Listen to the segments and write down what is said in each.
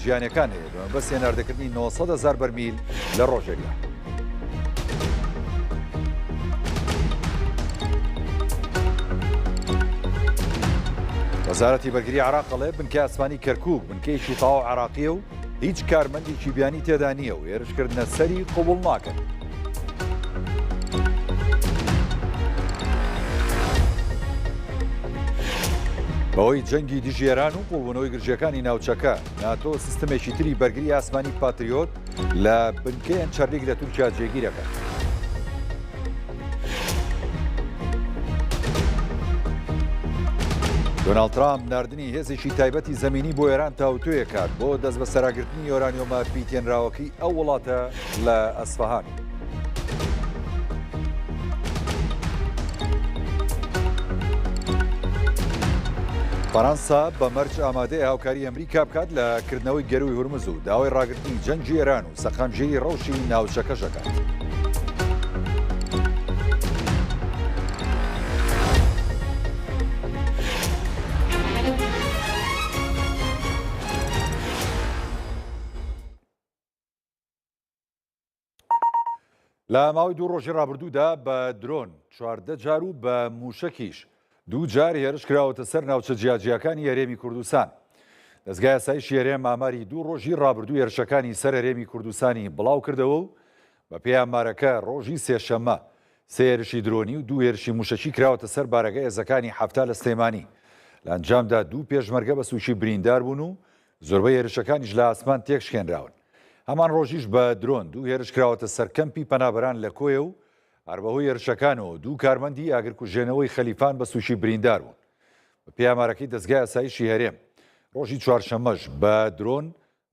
جیهانیەکان هەیە بەس هێناردەکردنی 900,000 بەرمیل لە ڕۆژێکدا. وەزارەتی بەرگری عێراق دەڵێ بنکەی ئاسمانی کەرکووک بنکەیەکی تەواو عێراقیە و هیچ کارمەندێکی بیانی تێدا نییە و هێرشکردنە سەری قبوڵ ناکەن. بەهۆی جەنگی دژێران و قوڵبوونەوەی گرژیەکانی ناوچەکە ناتۆ سیستەمێکی تری بەرگری ئاسمانی پاتریۆت لە بنکەیان چەرلیک لە تورکیا جێگیرەکە. دۆناڵد ترامپ ناردنی هێزێکی تایبەتی زەمینی بۆ ئێران تاوتویە کات بۆ دەست بە سەراگرتنی یۆرانیۆمە پیتێنراوەکەی ئەو وڵاتە لە ئەسفەهان. فەرەنسا بە مەرج ئامادەی هاوکاری ئەمریکا بکات لە کردنەوەی گەروی هورمز و داوای ڕاگرتنی جەنگی ئێران و سەقامژێری ڕەوشی ناوچەکەش دەکات. لە ماوەی دوو ڕۆژی ڕابردوودا بە درۆن 14 جار و بە موشەکیش 2 جار هێرش کراوەتە سەر ناوچە جیاجیەکانی هەرێمی کوردستان. دەستگای یاساییی هەرێم ئاماری دوو ڕۆژی ڕابردوو هێرشەکانی سەر هەرێمی کوردستانی بڵاو کردەوە و بە پێی ئامارەکە ڕۆژی سێشەممە 3 هێرشی درۆنی و 2 هێرشی موشەکی کراوەتە سەر بارەگای هێزەکانی حەفتا لە سلێمانی. لە ئەنجامدا 2 پێشمەرگە بە سووشی بریندار بوون و زۆربەی هێرشەکانیش لە ئاسمان تێکشکێنراون. هەمان ڕۆژیش بە درۆن 2 هێرش کراوەتە سەر کەمپی پەنابەران لە کۆیە و هەروەهۆی هێرشەکانەوە 2 کارمەندی ئاگرکوژێنەوەی خەلیفان بە سووشی بریندار بوون. بە پێی ئامارەکەی دەستگای یاساییی هەرێم ڕۆژی چوارشەممەش بە درۆن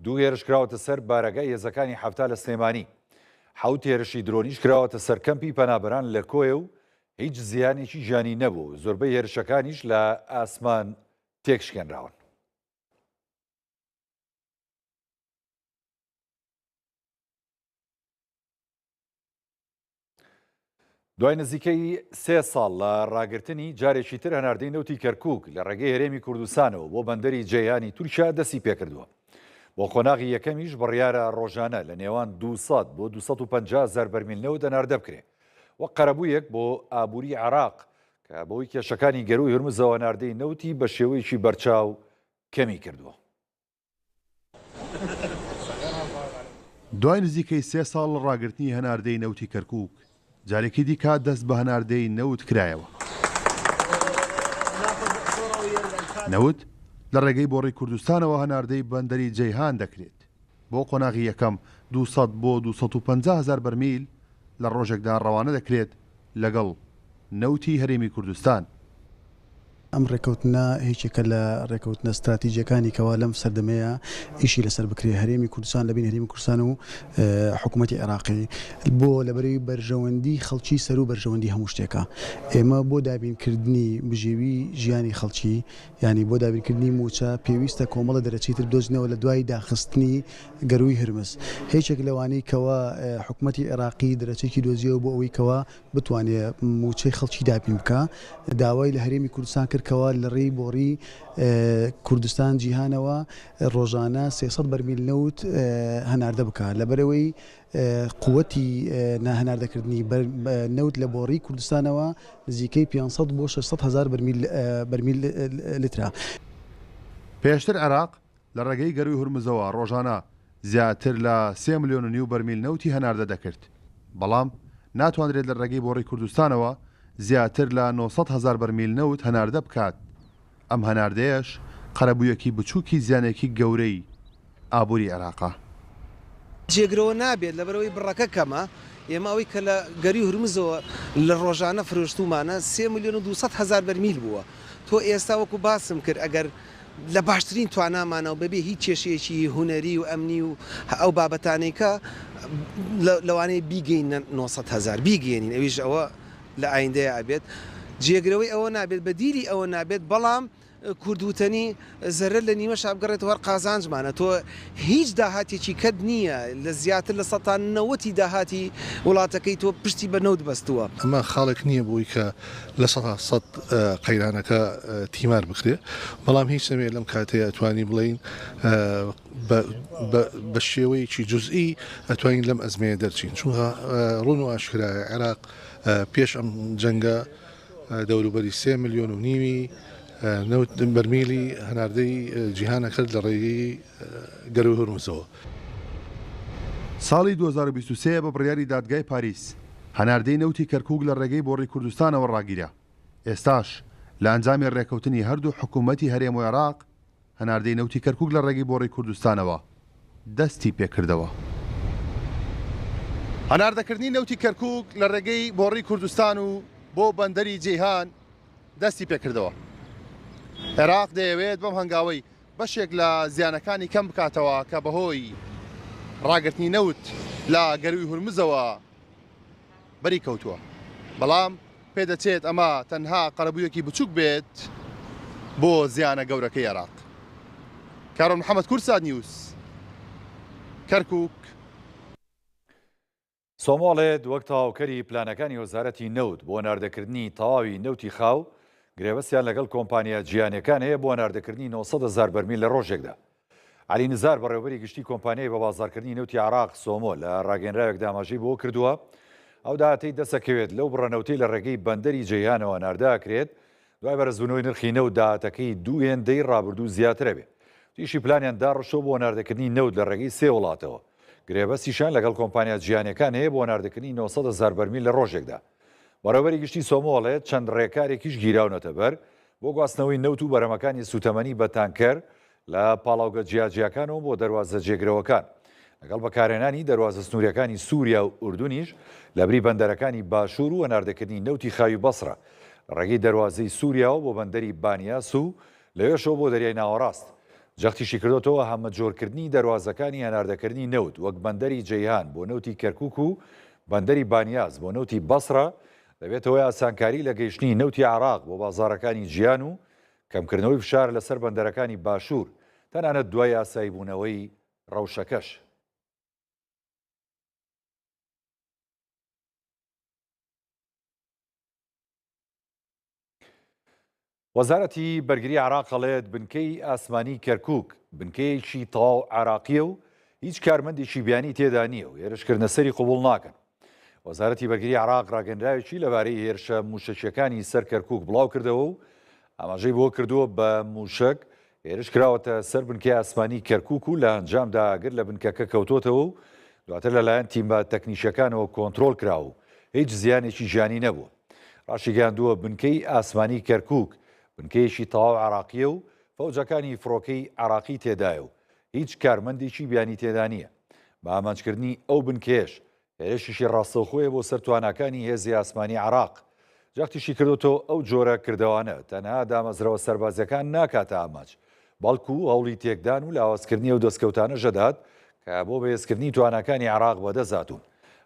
2 هێرش کراوەتە سەر بارەگای هێزەکانی حەفتا لە سلێمانی. 7 هێرشی درۆنیش کراوەتە سەر کەمپی پەنابەران لە کۆیە و هیچ زیانێکی ژانی نەبوو. زۆربەی هێرشەکانیش لە ئاسمان تێکشکێنراون. دوای نزیکەی 3 ساڵ لە ڕاگررتنی جارێکی تر هەناردەی نەوتی کەرکووک لە ڕێگەی هەرێمی کوردستانەوە بۆ بەندەری جەیهانی تورکیا دەستی پێکردووە. بۆ خۆناغی یەکەمیش بڕیارە ڕۆژانە لە نێوان 200 بۆ 250,000 بەرمیل نەوت هەناردە بکرێ وە قەرەبوویەک بۆ ئابووری عێراق کە بەوەی کێشەکانی گەروی هورمزەوە هەناردەی نەوتی بە شێوەیەکی بەرچاو کەمی کردووە. دوای نزیکەی 3 ساڵ ڕاگررتنی هەناردەی نەوتی کەرکووک جارێکی دیکە دەست بە هەناردەی نەوت کرایەوە. نەوت لە ڕێگەی بۆڕی کوردستانەوە هەناردەی بەندەری جەیهان دەکرێت. بۆ قۆناغی یەکەم 200 بۆ 250,000 بەرمیل لە ڕۆژێکدا ڕەوانە دەکرێت لەگەڵ نەوتی هەرێمی کوردستان. ئەم ڕێکەوتنە هیچێکە لە ڕێکەوتنە استراتیجیەکانی کەوا لەم سەردەمەیە ئیشی لەسەر بکرێ هەرێمی کوردستان لەبین هەرێمی کوردستان و حکوومەتی عێراقی بۆ لەبەرەوەی بەرژەوەندی خەڵکی سەر و بەرژەوەندی هەموو شتێکە. ئێمە بۆ دابینکردنی بژێوی ژیانی خەڵکی ینی بۆ دابینکردنی موچە پێویستە کۆمەڵە دەرەچی تر بدۆزنەوە لە دوای داخستنی گەروی هورمز. هیچێک لەوانەی کەوا حکوومەتی عێراقی دەرەچێکی دۆزیەوە بۆ ئەوەی کەوا بتوانێت موچەی خەڵکی دابین بکە داوای لە هەرێمی کوردستان کردکەوە لە ڕێی بۆڕی کوردستان جیهانەوە ڕۆژانە 300 بەرمیل نەوت هەناردە بکە لەبەرەوەی قووەتی هەناردەکردنی نەوت لە بۆڕی کوردستانەوە نزیکەی 500 بۆ 600,000 بەرمیل لترە. پێشتر عێراق لە ڕێگەی گەروی هورمزەوە ڕۆژانە زیاتر لە 3.5 ملیۆن بەرمیل نەوتی هەناردە دەکرد. بەڵام ناتوانرێت لە ڕێگەی بۆڕی کوردستانەوە زیاتر لە 900,000 بەرمیل نەوت هەناردە بکات. ئەم هەناردەیەش قەرەبوویەکی بچووکی زیانێکی گەورەی ئابووری عێراقا. جێگرەوە نابێت لەبەرەوەی بڕەکە کەمە. ئێمە ئەوەی کە لە گەری هورمزەوە لە ڕۆژانە فرۆشتومانە 3.2 ملیۆن بەرمیل بووە. تۆ ئێستا وەکو باسم کرد ئەگەر لە باشترین توانامانەوە بەبێ هیچ کێشەیەکی هوەری و ئەمنی و ئەو بابەتانێکە لەوانەیە بیگەینە 900,000 بیگەێنین ئەویش ئەوە لە ئایندەیە ئابێت. جێگرەوەی ئەوە نابێت بە دیری ئەوە نابێت بەڵام کوردوتنی زەرە لە نیوە شاب گەڕێتەوە قازانجمانە تۆ هیچ داهاتێکی کەد نییە لە زیاتر لە 90 داهاتی وڵاتەکەی تۆ پشتی بە نەوت بەستووە ئەمە خاڵێک نییە بووی کە لە 100 قەیرانەکە تیمار بکرێ بەڵام هیچ سەمێ لەم کاتەیە ئەتوانی بڵین بە شێوەیەکی جزئی ئەتوانین لەم ئەزمەیە دەرچین چونکە ڕوون و ئاشکرایە عێراق پێش ئەم جەنگە دەوروبەری 3 ملیۆن و نیوی بەرمیلی هەناردەی جیهانە کرد لە ڕێگەی گەروی هورمزەوە. ساڵی 2023 بە بڕیاری دادگای پاریس هەناردەی نەوتی کەرکووک لە ڕێگەی بۆڕی کوردستانەوە ڕاگیرە. ئێستاش لە ئەنجامی ڕێکەوتنی هەردوو حکوومەتی هەرێم و عێراق هەناردەی نەوتی کەرکووک لە ڕێگەی بۆڕی کوردستانەوە دەستی پێکردەوە. هەناردەکردنی نەوتی کەرکووک لە ڕێگەی بۆڕی کوردستان و بۆ بەندەری جیهان دەستی پێکردەوە. عێراق دەیەوێت بەم هەنگاوەی بەشێک لە زیانەکانی کەم بکاتەوە کە بەهۆی ڕاگررتنی نەوت لە گەروی هورمزەوە بەری کەوتووە. بەڵام پێدەچێت ئەمە تەنها قەرەبوویەکی بچووک بێت بۆ زیانە گەورەکەی عێراق. کارۆل محەممەد کورساد نیوس کەرکووک. سۆماڵێت وەک تەواوکەری پلانەکانی وەزارەتی نەوت بۆ ناردەکردنی تەواوی نەوتی خاو گرێوەستیان لەگەڵ کۆمپانیا جیهانیەکان هەیە بۆ ناردەکردنی 900,000 بەرمیل لە ڕۆژێکدا. علی نزار بەڕێوەبەری گشتی کۆمپانیای بە بازارکردنی نەوتی عێراق سۆمۆ لە ڕاگەنراوێک داماژەی بۆ کردووە ئەو داهاتەی دەسەکەوێت لەو بڕەنەوتەی لە ڕێگەی بەندەری جەیهانەوە نارداکرێت دوای بەرزبوونەوەی نرخی نەوت داهاتەکەی دوو هێندەی ڕابردوو زیاترە بێت. تیشی پلانیان داڕشۆ بۆ ناردەکردنی نەوت لە ڕێگەی سێ وڵاتەوە. گرێبەستیشان لەگەڵ کۆمپانیا جیهانیەکان هەیە بۆ ناردەکردنی 900,000 بەرمیل لە ڕۆژێکدا. بەڕێوەبەری گشتی سۆمۆڵێت چەند ڕێکارێکیش گیراونەتە بەر بۆ گواستنەوەی نەوت و بەرەمەکانی سوتەمەنی بە تانکەر لە پاڵاوگە جیاجیەکانەوە بۆ دەواازە جێگرەوەکان لەگەڵ بەکارهێنانی دەواازە سنووریەکانی سووریا و ئوردونیش لەبری بەندەرەکانی باشوور و ناردەکردنی نەوتی خاوی بەسرە ڕێگەی دەواازەی سووریاوە بۆ بەندەری بانیاس و لەوێشەوە بۆ دەریای ناوەڕاست. جەختیشی کردوتەوە هەمە جۆرکردنی دەواازەکانی هەناردەکردنی نەوت وەک بەندەری جەیهان بۆ نەوتی کەرکووک و بەندەری بانیاز بۆ نەوتی بەسرە دەبێتەوەی ئاسانکاری لە گەیشتنی نەوتی عێراق بۆ بازارەکانی جیهان و کەمکردنەوەی فشار لەسەر بەندەرەکانی باشوور تەنانەت دوای یاسایی بوونەوەی ڕەوشەکەش. وەزارەتی بەرگری عێراق قەڵێت بنکەی ئاسمانی کەرکووک بنکەیەکی تەواو عێراقیە و هیچ کارمەندێکی بیانی تێدا نییە و هێرشکردنە سەری قبوڵ ناکەن. وەزارەتی بەرگری عێراق ڕاگەندراوێکی لەبارەی هێرشە موشەکیەکانی سەر کەرکووک بڵاو کردەوە و ئاماژەی بۆ کردووە بە موشک هێرش کراوەتە سەر بنکەی ئاسمانی کەرکووک و لە ئەنجامدا ئەگەر لە بنکەکە کەوتۆتەوە و دواتر لەلایەن تیمە تەکنیشەکانەوە کۆنتڕۆل کراوە و هیچ زیانێکی ژیانی نەبووە. ڕاشی گەیاندووە بنکەی ئاسمانی کەرکووک بنکەیەکی تەواو عێراقیە و فەوجەکانی فڕۆکەی عێراقی تێدایە و هیچ کارمەندێکی بیانی تێدا نییە. بە ئامانجکردنی ئەو بنکێش هێرشیشی ڕاستەوخۆیە بۆ سەر تواناکانی هێزی ئاسمانی عێراق. جەختیشی کردوتەوە ئەو جۆرە کردەوانە تەنها دامەزرەوە سەربازیەکان ناکاتە ئاماج بەڵکو هەوڵی تێکدان و لاوازکردنی ئەو دەستکەوتانە ژەدات کە بۆ بەهێزکردنی تواناکانی عێراق بەدەستهاتوون.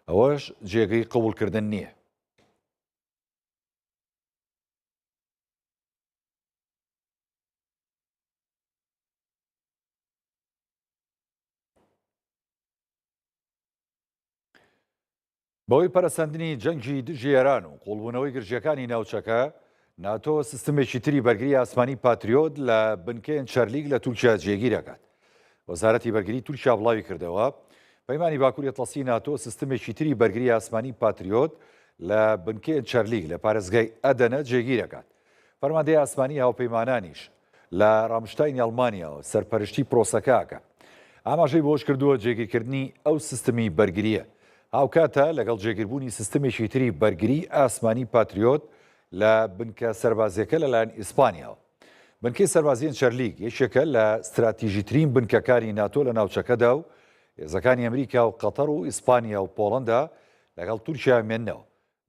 ئەوەش جێگەی قبوڵکردن نییە. بەوەی پەرەسەندنی جەنگی دژی ئێران و قوڵبوونەوەی گرژیەکانی ناوچەکە ناتۆ سیستمێکی تری بەرگری ئاسمانی پاتریۆت لە بنکەیەن چەرلیگ لە تورکیا جێگیر دەکات. وەزارەتی بەرگری تورکیا بڵاوی کردەوە پەیمانی باکووری ئەتڵەسی ناتۆ سیستمێکی تری بەرگری ئاسمانی پاتریۆت لە بنکەیەن چەرلیگ لە پارێزگای ئەدەنە جێگیر دەکات. فەرماندەی ئاسمانی هاوپەیمانانیش لە ڕامشتاینی ئەڵمانیاوە سەرپەرشتی پرۆسەکەکە. ئاماژەی بۆش کردووە جێگیرکردنی ئەو سیستمی بەرگریە. هاوکاتە لەگەڵ جێگیربوونی سیستمێکی تری بەرگری ئاسمانی پاتریۆت لە بنکە سەربازیەکە لەلایەن ئیسپانیاوە. بنکەی سەربازیان چەرلیگ یەکێکە لە استراتیژیترین بنکەکانی ناتۆ لە ناوچەکەدا و هێزەکانی ئەمریکا و قەتەر و ئیسپانیا و پۆڵەندا لەگەڵ تورکیا مێننەوە.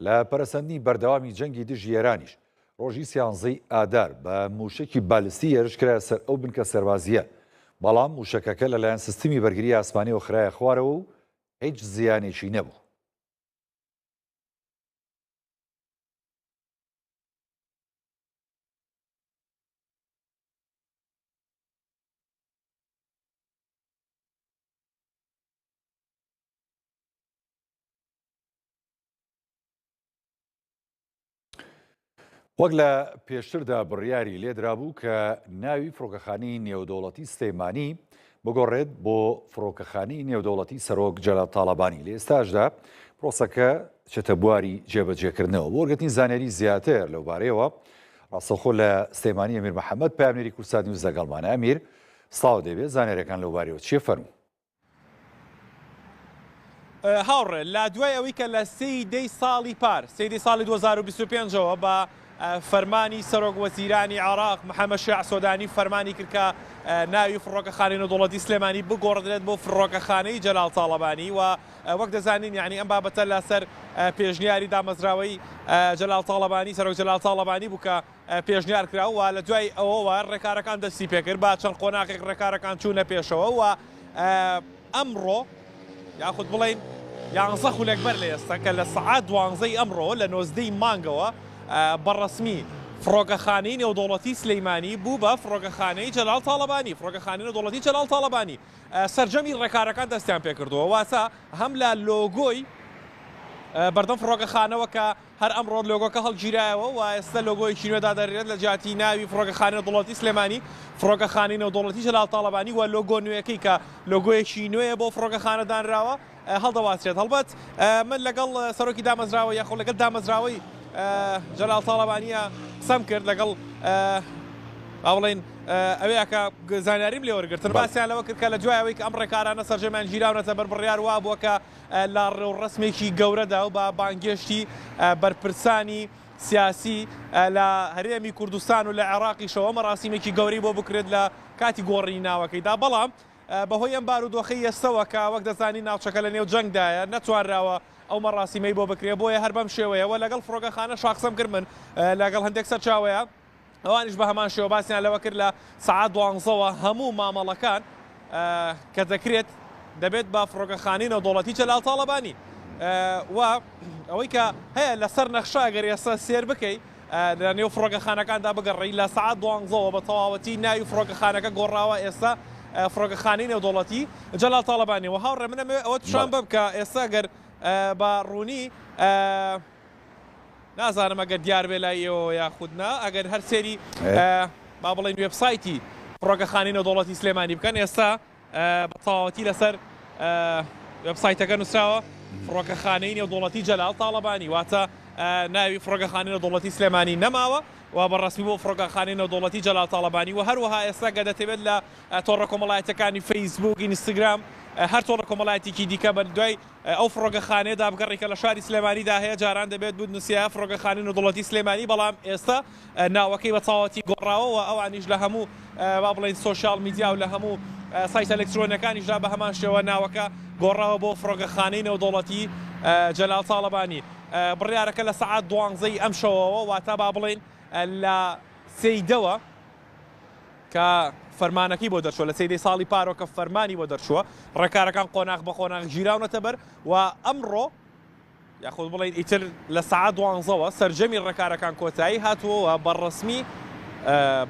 لە پەرەسەندنی بەردەوامی جەنگی دژی ئێرانیش ڕۆژی سیانزەی ئادار بە موشکی بالستی هێرشکرایە سەر ئەو بنکە سەربازیە. بەڵام موشەکەکە لەلایەن سیستمی بەرگری ئاسمانیەوە خرایە خوارەوە و هیچ زیانێکی نەبوو. وەک لە پێشتردا بڕیاری لێدرابوو کە ناوی فڕۆکەخانەی نێودەوڵەتی سلێمانی بگۆڕێت بۆ فڕۆکەخانەی نێودەوڵەتی سەرۆک جەلال تاڵەبانی. لە ئێستاشدا پرۆسەکە چێتە بواری جێبەجێکردنەوە. بۆ وەرگرتنی زانیاری زیاتر لەوبارەیەوە ڕاستەوخۆ لە سلێمانی ئەمیر محەممەد پامنێری کورسات نیوز لەگەڵمانە. ئەمیر سڵاو دەبێت زانیاریەکان لەوبارەوە چێ فەرموو؟ هاوڕێ لە دوای ئەوەی کە لە 3 ساڵی پار 3 ساڵی 2025ەوە بە فەرمانی سەرۆک وەزیرانی عێراق محەممەد شیع سۆدانی فەرمانی کرد کە ناوی فڕۆکەخانەی نێودەوڵەتی سلێمانی بگۆڕدرێت بۆ فڕۆکەخانەی جەلال تاڵەبانی و وەک دەزانین یعنی ئەم بابەتە لەسەر پێشنیاری دامەزراوەی جەلال تاڵەبانی سەرۆک جەلال تاڵەبانی بوو کە پێشنیار کراوە و لە دوای ئەوەوە ڕێکارەکان دەستی پێکرد با چەند قۆناغێک ڕێکارەکان چوونە پێشەوە و ئەمڕۆ یاخود بڵین 11 خولێک بەر لە ئێستا کە لە سەعات 12 ئەمڕۆ لە 19 مانگەوە بەڕەسمی فڕۆکەخانەی نێودەوڵەتی سلەیمانی بوو بە فڕۆکەخانەی جەلال تاڵەبانی فڕۆکەخانەی نێودەوڵەتی جەلال تاڵەبانی سەرجەمی ڕێکارەکان دەستیان پێکردووە واتە هەم لە لۆگۆی بەردەم فڕۆکەخانەوە کە هەر ئەمڕۆ لۆگۆکە هەڵگیرایەوە و ئێستا لۆگۆیەکی نوێدا دەرێت لە جیاتی ناوی فڕۆکەخانەی نێودەوڵەتی سلێمانی فڕۆکەخانەی نێودەوڵەتی جەلال تاڵەبانی و لۆگۆ نوێیەکەی کە لۆگۆیەکی نوێیە بۆ فڕۆکەخانە دانراوە هەڵدەواسرێت. هەڵبەت من لەگەڵ سەرۆکی دامەزراوە یاخۆ لەگەڵ دامەزراوەی جەلال تاڵەبانیە قسەم کرد لەگەڵ بڵێن ئەوەیە کە زانیاریم لێ وەرگرتن باسییان لەوە کرد کە لە دوایەوەی کە ئەم ڕێکارانە سەرجەمیان گیراونەتە بەر بڕیار وا بووە کە لە ڕێوڕەسمێکی گەورەدا و بە بانگێشتی بەرپرسانی سیاسی لە هەرێمی کوردستان و لە عێراقیشەوە مەراسیمێکی گەوری بۆ بکرێت لە کاتی گۆڕی ناوەکەیدا بەڵام بەهۆی ئەم بارودۆخەی ئێستەوە کە وەک دەزانی ناوچەکە لە نێو جەنگدایە نەتوانراوە ئەو مەڕاستیمەی بۆ بکرێت بۆیە هەر بەم شێوەیەوە لەگەڵ فڕۆکەخانە شاخسەم کرد من لەگەڵ هەندێک سەرچاوەیە ئەوانیش بە هەمان شێوە باسییان لەوە کرد لە سەعات 12ەوە هەموو مامەڵەکان کە دەکرێت دەبێت بە فڕۆکەخانەی نێودەوڵەتی جەلال تاڵەبانی و ئەوەی کە هەیە لەسەر نەخشە ئەگەر ئێستا سێر بکەیت لە نێو فڕۆکەخانەکاندا بگەڕی لە سەعات 12ەوە بە تەواوەتی ناوی فڕۆکەخانەکە گۆڕاوە ئێستا فڕۆکەخانەی نێودەوڵەتی جەلال تاڵەبانی و هاوڕێ منە ئەوە توشان بم کە ئێستا گەر بە ڕوونی نازانم ئەگەر دیار بێ لای ئێوە یاخودنا ئەگەر هەر سێری با بڵێن وێبسایتی فڕۆکەخانەی نێودەوڵەتی سلێمانی بکەن ئێستا بە تەواوەتی لەسەر وێبسایتەکە نووسراوە فڕۆکەخانەی نێودەوڵەتی جەلال تاڵەبانی واتە ناوی فڕۆکەخانەی نێودەوڵەتی سلێمانی نەماوە و بەڕسمی بۆ فڕۆکەخانەی نێودەوڵەتی جەلال تاڵەبانی و هەروەها ئێستا گە دەتەوێت لە تۆڕە کۆمەڵایەتەکانی فەیسبوک ئینستاگرام هەر تۆڕە کۆمەڵایەتێکی دیکە بە دوای ئەو فڕۆکەخانەیەدا بگەڕی کە لە شاری سلێمانیدا هەیە جاران دەبێت بود نووسیا فڕۆکەخانەی نێودەوڵەتی سلێمانی بەڵام ئێستا ناوەکەی بە تەواوەتی گۆڕاوە و ئەوانیش لە هەموو با بڵێن سۆشیال میدیا و لە هەموو سایت ئەلێکترۆنیەکانیشدا بە هەمان شێوە ناوەکە گۆڕاوە بۆ فڕۆکەخانەی نێودەوڵەتی جەلال تاڵەبانی. بڕیارەکە لە سەعات 12 ئەم شەوەوە واتە با بڵێن لە 3 کە فەرمانەکەی بۆ دەرچووە لە 3 ساڵی پارۆ کە فەرمانی بۆ دەرچووە ڕێکارەکان قۆناغ بە قۆناغ ژیراونەتە بەر و ئەمڕۆ یاخود بڵێن ئیتر لە سەعات 12ەوە سەرجەمی ڕێکارەکان کۆتایی هاتووە بەڕسمی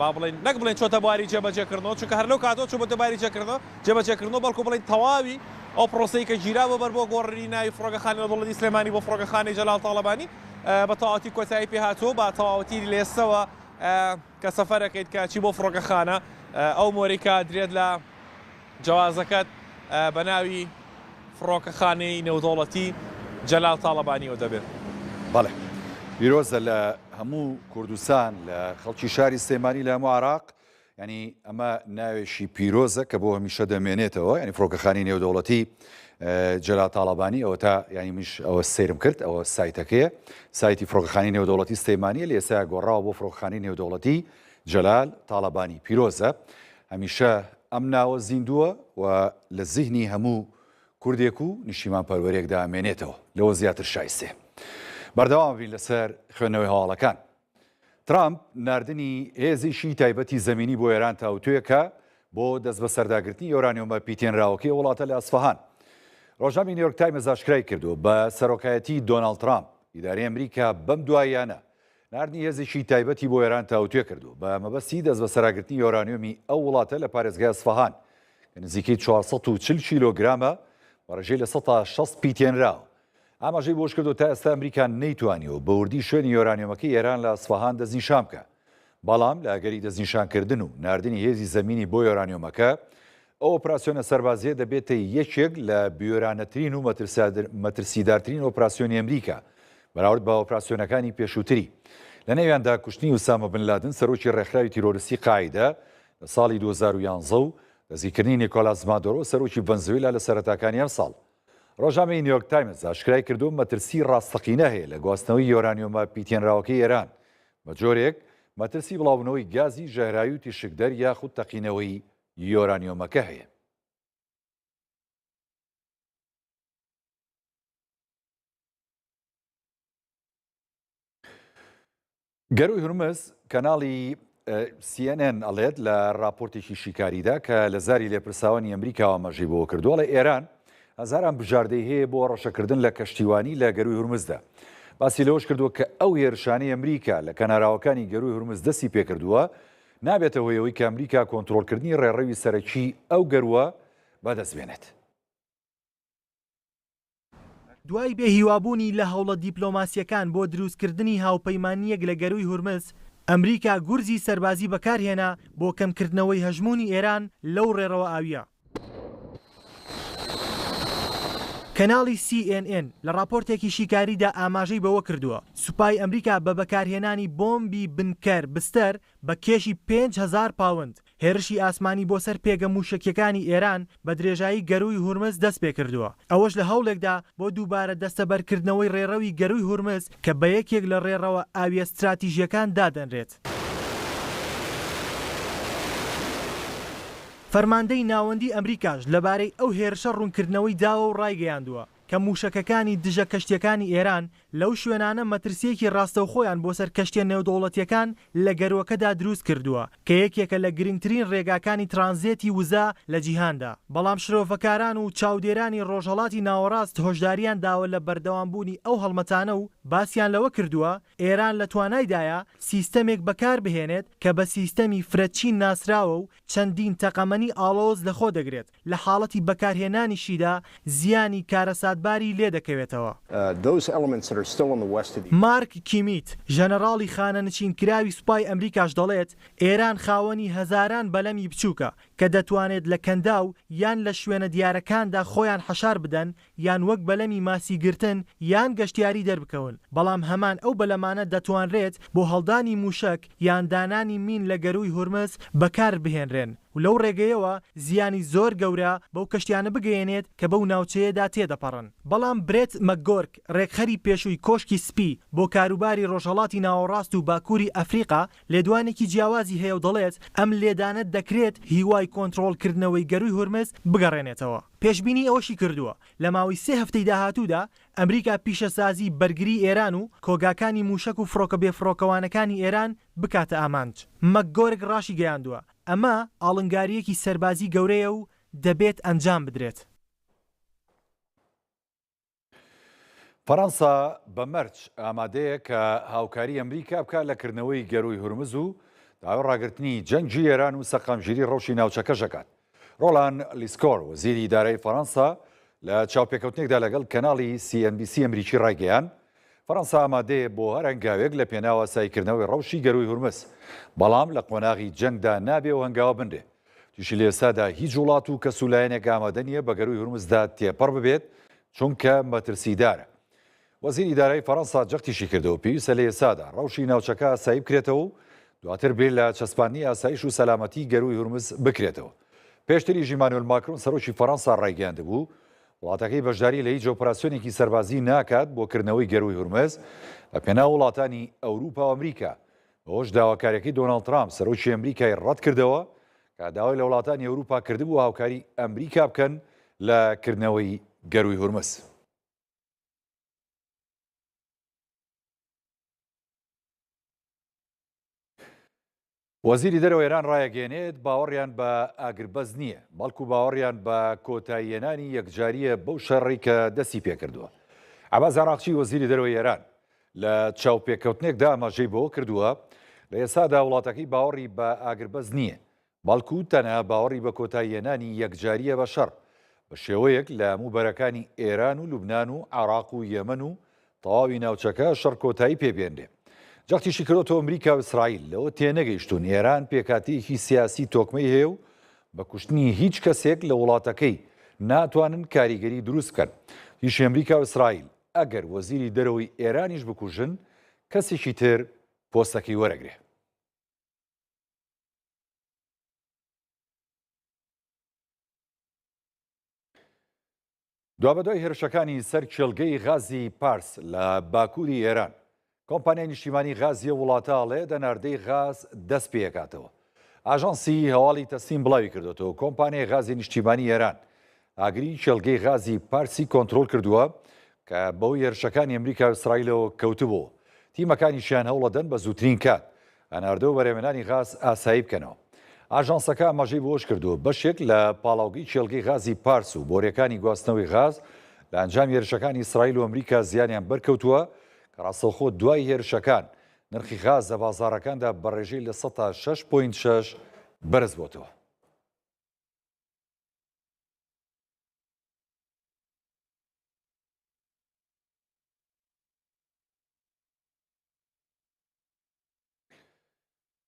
با بڵێن نەک بڵێن چۆتە بواری جێبەجێکردنەوە چونکە هەر لەو کاتەوە چوو بۆتە باری جێبەجێکردنەوە بەڵکو بڵێن تەواوی ئەو پرۆسەی کە گیراوە بەر بۆ گۆڕی ناوی فڕۆکەخانەی نێودەوڵەتی سلێمانی بۆ فڕۆکەخانەی جەلال تاڵەبانی بە تەواوەتی کۆتایی پێ هاتووە بە تەواوەتی لێستەوە کە سەفەرەکەیت کە چی بۆ فڕۆکەخانە ئەو مۆریکا درێت لە جوازەکەت بە ناوی فڕۆکەخانەی نێودەوڵەتی جەلال تاڵەبانیەوە دەبێت. بەڵێ پیرۆزە لە هەموو کوردستان لە خەڵکی شاری سلێمانی لە هەموو عێراق ینی ئەمە ناوێشی پیرۆزە کە بۆ هەمیشە دەمێنێتەوە ینی فڕۆکەخانەی نێودەوڵەتی جەلال تاڵەبانی ئەوە تا ینی میش ئەوە سێرم کرد ئەوە سایتەکەیە سایتی فڕۆکەخانەی نێودەوڵەتی سلێمانی لە ئێستا گۆڕاوە بۆ فڕۆکەخانەی نێودەوڵەتی جەلال تاڵەبانی پیرۆزە هەمیشە ئەم ناوە زیندووە و لە زیهنی هەموو کوردێک و نیشیمان پەروەرێکدا ئەمێنێتەوە لەوە زیاتر شایستێ. بەردەوام بین لەسەر خوێندنەوەی هەواڵەکان. ترامپ ناردنی هێزیشی تایبەتی زەمینی بۆ ئێران تاوتوێکە بۆ دەست بە سەرداگرتنی یۆرانیۆمە پیتێنراوەکەی وڵاتە لە ئەسفەهان. ڕۆژنامەی نیویۆرک تایمز ئاشکرای کردو بە سەرۆکایەتی دۆناڵد ترامپ ئیدارەی ئەمریکا بەم دواییانە ناردنی هێزیشی تایبەتی بۆ ئێران تاوتوێ کردو بە مەبەستی دەست بە سەرگرتنی یۆرانیۆمی ئەو وڵاتە لە پارێزگای ئەسفەهان کە نزیکەی 440 کیلۆگرامە بەڕێژەی لە 160 پیتێنراوە. ئاماژەی بۆش کردو تا ئێستا ئەمریکا نەیتوانیەوە بە وردی شوێنی یۆرانیۆمەکەی ئێران لە ئەسفەهان دەستنیشان بکە. بەڵام لە ئەگەری دەستنیشانکردن و ناردنی هێزی زەمینی بۆ یۆرانیۆمەکە، ئەو ئۆپراسیۆنە سەربازیە دەبێتە یەکێک لە بیۆرانەترین و مەترسیدارترین ئۆپراسیۆنی ئەمریکا بەراورد بە ئۆپراسیۆنەکانی پێشووتری. لە نێویاندا کوشتنی ئوسامە بن لادن سەرۆکی ڕێکخراوی تیرۆریستی قاعیدە لە ساڵی 2011 و دەستگیرکردنی نیکۆلاس مادۆرۆ سەرۆکی ڤەنزوێلا لە سەرەتاکانی ئەم ساڵ. ڕۆژنامەی نیویۆرک تایمز ئاشکرای کردو مەترسی ڕاستەقینە هەیە لە گواستنەوەی یۆرانیۆمە پیتێنراوەکەی ئێران بە جۆرێک مەترسی بڵاوبوونەوەی گازی ژەهراوی و تیشکدەر یاخود تەقینەوەی یۆرانیۆمەکە هەیە. گەروی هورمز کەناڵی CNN ئەڵێت لە راپۆرتێکی شیکاریدا کە لە زاری لێپرساوانی ئەمریکاوە مەژی بۆ کردووە لە ئێران هەزاران بژاردەی هەیە بۆ ڕەشەکردن لە کەشتیوانی لە گەروی هورمزدا. باسی لەوەش کردووە کە ئەو هێرشانەی ئەمریکا لە کەناراوەکانی گەروی هورمز دەستی پێکردووە نابێتە هۆیەوەی کە ئەمریکا کۆنتڕۆڵکردنی ڕێڕەوی سەرەکی ئەو گەروە بەدەستبێنێت. دوای بێهیوابوونی لە هەوڵە دیپلۆماسیەکان بۆ دروستکردنی هاوپەیمانیەک لە گەروی هورمز، ئەمریکا گورزی سەربازی بەکارهێنا بۆ کەمکردنەوەی هەژمونی ئێران لەو ڕێڕەوە ئاویە. کەناڵی CNN لە راپۆرتێکی شیکاریدا ئاماژەی بەوە کردووە سوپای ئەمریکا بە بەکارهێنانی بۆمبی بنکەر بستەر بە کێشی 5,000 پاوند هێرشی ئاسمانی بۆ سەر پێگە موشکیەکانی ئێران بە درێژایی گەروی هورمز دەست پێ کردووە. ئەوەش لە هەوڵێکدا بۆ دووبارە دەستەبەرکردنەوەی ڕێڕەوی گەروی هورمز کە بە یەکێک لە ڕێڕەوە ئاویە استراتیژیەکان دادەنرێت. فەرماندەی ناوەندی ئەمریکاش لەبارەی ئەو هێرشە ڕوونکردنەوەی داوە و ڕایگەیاندووە کە موشەکەکانی دژە کەشتیەکانی ئێران لەو شوێنانە مەترسیەکی ڕاستەوخۆیان بۆ سەر کەشتیە نێودەوڵەتیەکان لە گەروەکەدا دروست کردووە کە یەکێکە لە گرنگترین ڕێگاکانی ترانزیتی وزا لە جیهاندا. بەڵام شرۆفەکاران و چاودێرانی ڕۆژهەڵاتی ناوەڕاست هۆشداریان داوە لە بەردەوامبوونی ئەو هەڵمەتانە و باسییان لەوە کردووە ئێران لە توانایدایە سیستەمێک بەکار بهێنێت کە بە سیستەمی فرەتچین ناسراوە و چەندین تەقەمەنی ئاڵۆز لەخۆ دەگرێت لە حاڵەتی بەکارهێنانیشیدا زیانی کارەساتباری لێ دەکەوێتەوە. مارک کیمیت ژەنەڕاڵی خانەنشین کراوی سوپای ئەمریکاش دەڵێت ئێران خاوەنی هەزاران بەلەمی بچووکە کە دەتوانێت لە کەنداو یان لە شوێنە دیارەکاندا خۆیان حەشار بدەن یان وەک بەلەمی ماسیگرتن یان گەشتیاری دەربکەون. بەڵام هەمان ئەو بەلەمانە دەتوانرێت بۆ هەڵدانی موشک یان دانانی مین لە گەروی هورمز بەکار بهێنرێن و لەو ڕێگەیەوە زیانی زۆر گەورە بەو کەشتیانە بگەێنێت کە بەو ناوچەیەدا تێدەپەڕن. بەڵام برێت مەکگۆرک ڕێکخەری پێشووی کۆشکی سپی بۆ کاروباری ڕۆژهەڵاتی ناوەڕاست و باکووری ئەفریقا لێدوانێکی جیاوازی هەیە و دەڵێت ئەم لێدانە دەکرێت هیوای کۆنتڕۆڵکردنەوەی گەروی هورمز بگەڕێنێتەوە. پێشبینی ئەوەشی کردووە لە ماوەی 3 هەفتەی داهاتوودا ئەمریکا پیشەسازی بەرگری ئێران و کۆگاکانی موشک و فڕۆکە بێفڕۆکەوانەکانی ئێران بکاتە ئامانج. مەکگۆرک ڕاشی گەیاندووە ئەمە ئاڵنگاریەکی سەربازی گەورەیە و دەبێت ئەنجام بدرێت. فەڕەنسا بە مەرج ئامادەیە کە هاوکاری ئەمریکا بکات لە کردنەوەی گەروی هورمز و داوای ڕاگررتنی جەنگی ئێران و سەقامگیری ڕەوشی ناوچەکە ژەکات. ڕۆڵان لیسکۆر وەزیری ئیدارەی فەڕەنسا لە چاوپێکەوتنێکدا لەگەڵ کەناڵی CNBC ئەمریکی ڕایگەیان فەڕەنسا ئامادەیە بۆ هەر هەنگاوێک لە پێناوە سایکردنەوەی ڕەوشی گەروی هورمز، بەڵام لە قۆناغی جەنگدا نابێ و هەنگاوە بنرێ. تووشی لە ئێستادا هیچ وڵات و کەسوولایەنێک ئامادە نییە بە گەروی هورمزدا تێپەڕ ببێت چونکە مەترسیدارە. وەزیری ئیدارەی فەڕەنسا جەختیشی کردەوە پێویستە لە ئێستادا ڕەوشی ناوچەکە ئاسایی بکرێتەوە و دواتر بێت لە چەسپاندنی ئاسایش و سەلامەتی گەروی هورمز بکرێتەوە. پێشتری ئیمانوئێل ماکرۆن سەرۆکی فەڕەنسا ڕایگەیاندبوو وڵاتەکەی بەشداری لە هیچ ئۆپراسیۆنێکی سەربازی ناکات بۆ کردنەوەی گەروی هورمز لە پێناو وڵاتانی ئەوروپا و ئەمریکا. بەهۆش داواکاریەکەی دۆناڵد ترامپ سەرۆکی ئەمریکای ڕەت کردەوە کە داوای لە وڵاتانی ئەوروپا کردبوو هاوکاری ئەمریکا بکەن لە کردنەوەی گەروی هورمز. وەزیری دەرەوە ئێران ڕایەگەێنێت باوەڕیان بە ئاگربەز نییە، بەڵکو باوەڕیان بە کۆتاییێنانی یەکجاریە بەو شەڕی کە دەستی پێکردووە. عەباس عراقچی وەزیری دەرەوەی ئێران لە چاوپێکەوتنێکدا ئاماژەی بەوە کردووە لە ئێستادا وڵاتەکەی باوەڕی بە ئاگربەز نییە، بەڵکو تەنها باوەڕی بە کۆتاییێنانی یەکجاریە بە شەڕ بە شێوەیەک لە موبەرەکانی ئێران و لوبنان و عێراق و یەمەن و تەواوی ناوچەکە شەڕکۆتایی پێبێنرێ. جەختیشی کردۆتەوە ئەمریکا و ئیسرائیل لەوە تێنەگەیشتون ئێران پێکاتێکی سیاسی تۆکمەی هەیە و بە کوشتنی هیچ کەسێک لە وڵاتەکەی ناتوانن کاریگەری دروست بکەن. هیچ ئەمریکا و ئیسرائیل ئەگەر وەزیری دەرەوەی ئێرانیش بکوژن کەسێکی تر پۆستەکەی وەرەگرێ. دوابەدوای هێرشەکانی سەر کێڵگەی غازی پارس لە باکووری ئێران کۆمپانیای نیشتیمانی غازیە وڵاتە ئاڵێ دەناردەی غاز دەست پێکاتەوە. ئاژانسی هەواڵی تەسیم بڵاوی کردوێتەوە کۆمپانیای غازی نیشتیمانی ئێران ئاگری کێڵگەی غازی پارسی کۆنتترۆل کردووە کە بەوەی هێرشەکانی ئەمریکا و ئیسرائیلەوە کەوتبووە. تیمەکانیشیان هەوڵەدەن بە زووترین کات ئەناردە و بەرهێمەنانی غاز ئاسایی بکەنەوە. ئاژانسەکە ئاماژەی بۆش کردووە بەشێک لە پاڵاوگەی کێڵگەی غازی پارس و بۆرەکانی گواستنەوەی غاز لە ئەنجام هێرشەکانی ئیسرائیل و ئەمریکا زیانیان بەرکەوتووە کە ڕاستەوخۆ دوای هێرشەکان نرخی غاز لە بازاڕەکاندا بەڕێژەی لە 6.6 بەرز بۆتەوە.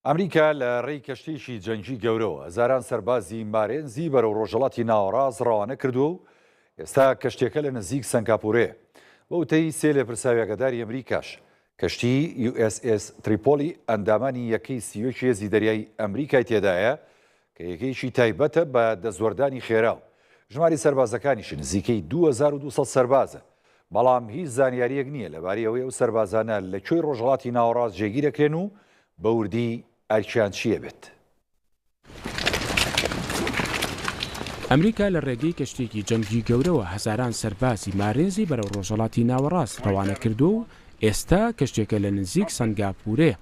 ئەمریکا لە ڕێی کەشتیشی جەنگی گەورەوە هەزاران سەربازی مارێنزی بەرەو ڕۆژهەڵاتی ناوەڕاست ڕەوانە کردووە و ئێستا کەشتێکە لە نزیک سنگاپورێ. بە وتەی سێ لێپرساویەکەداری ئەمریکاش کەشتی USS تریپۆلی ئەندامانی یەکەی سیوەکی هێزی دەریای ئەمریکای تێدایە کە یەکەیشی تایبەتە بە دەزوەردانی خێرا و ژماری سەربازەکانیش نزیکەی 2200 سەربازە. بەڵام هیچ زانیاریەک نییە لەبارەی ئەوەی ئەو سەربازانە لەکوێی ڕۆژهەڵاتی ناوەڕاست جێگیرەکرێن و بە وردی ئەرکیان چییە بێت. ئەمریکا لە ڕێگەی کەشتێکی جەنگی گەورەوە هەزاران سەربازی مارێنزی بەرەو ڕۆژهەڵاتی ناوەڕاست ڕەوانە کردو و ئێستا کەشتێکە لە نزیک سنگاپورێ.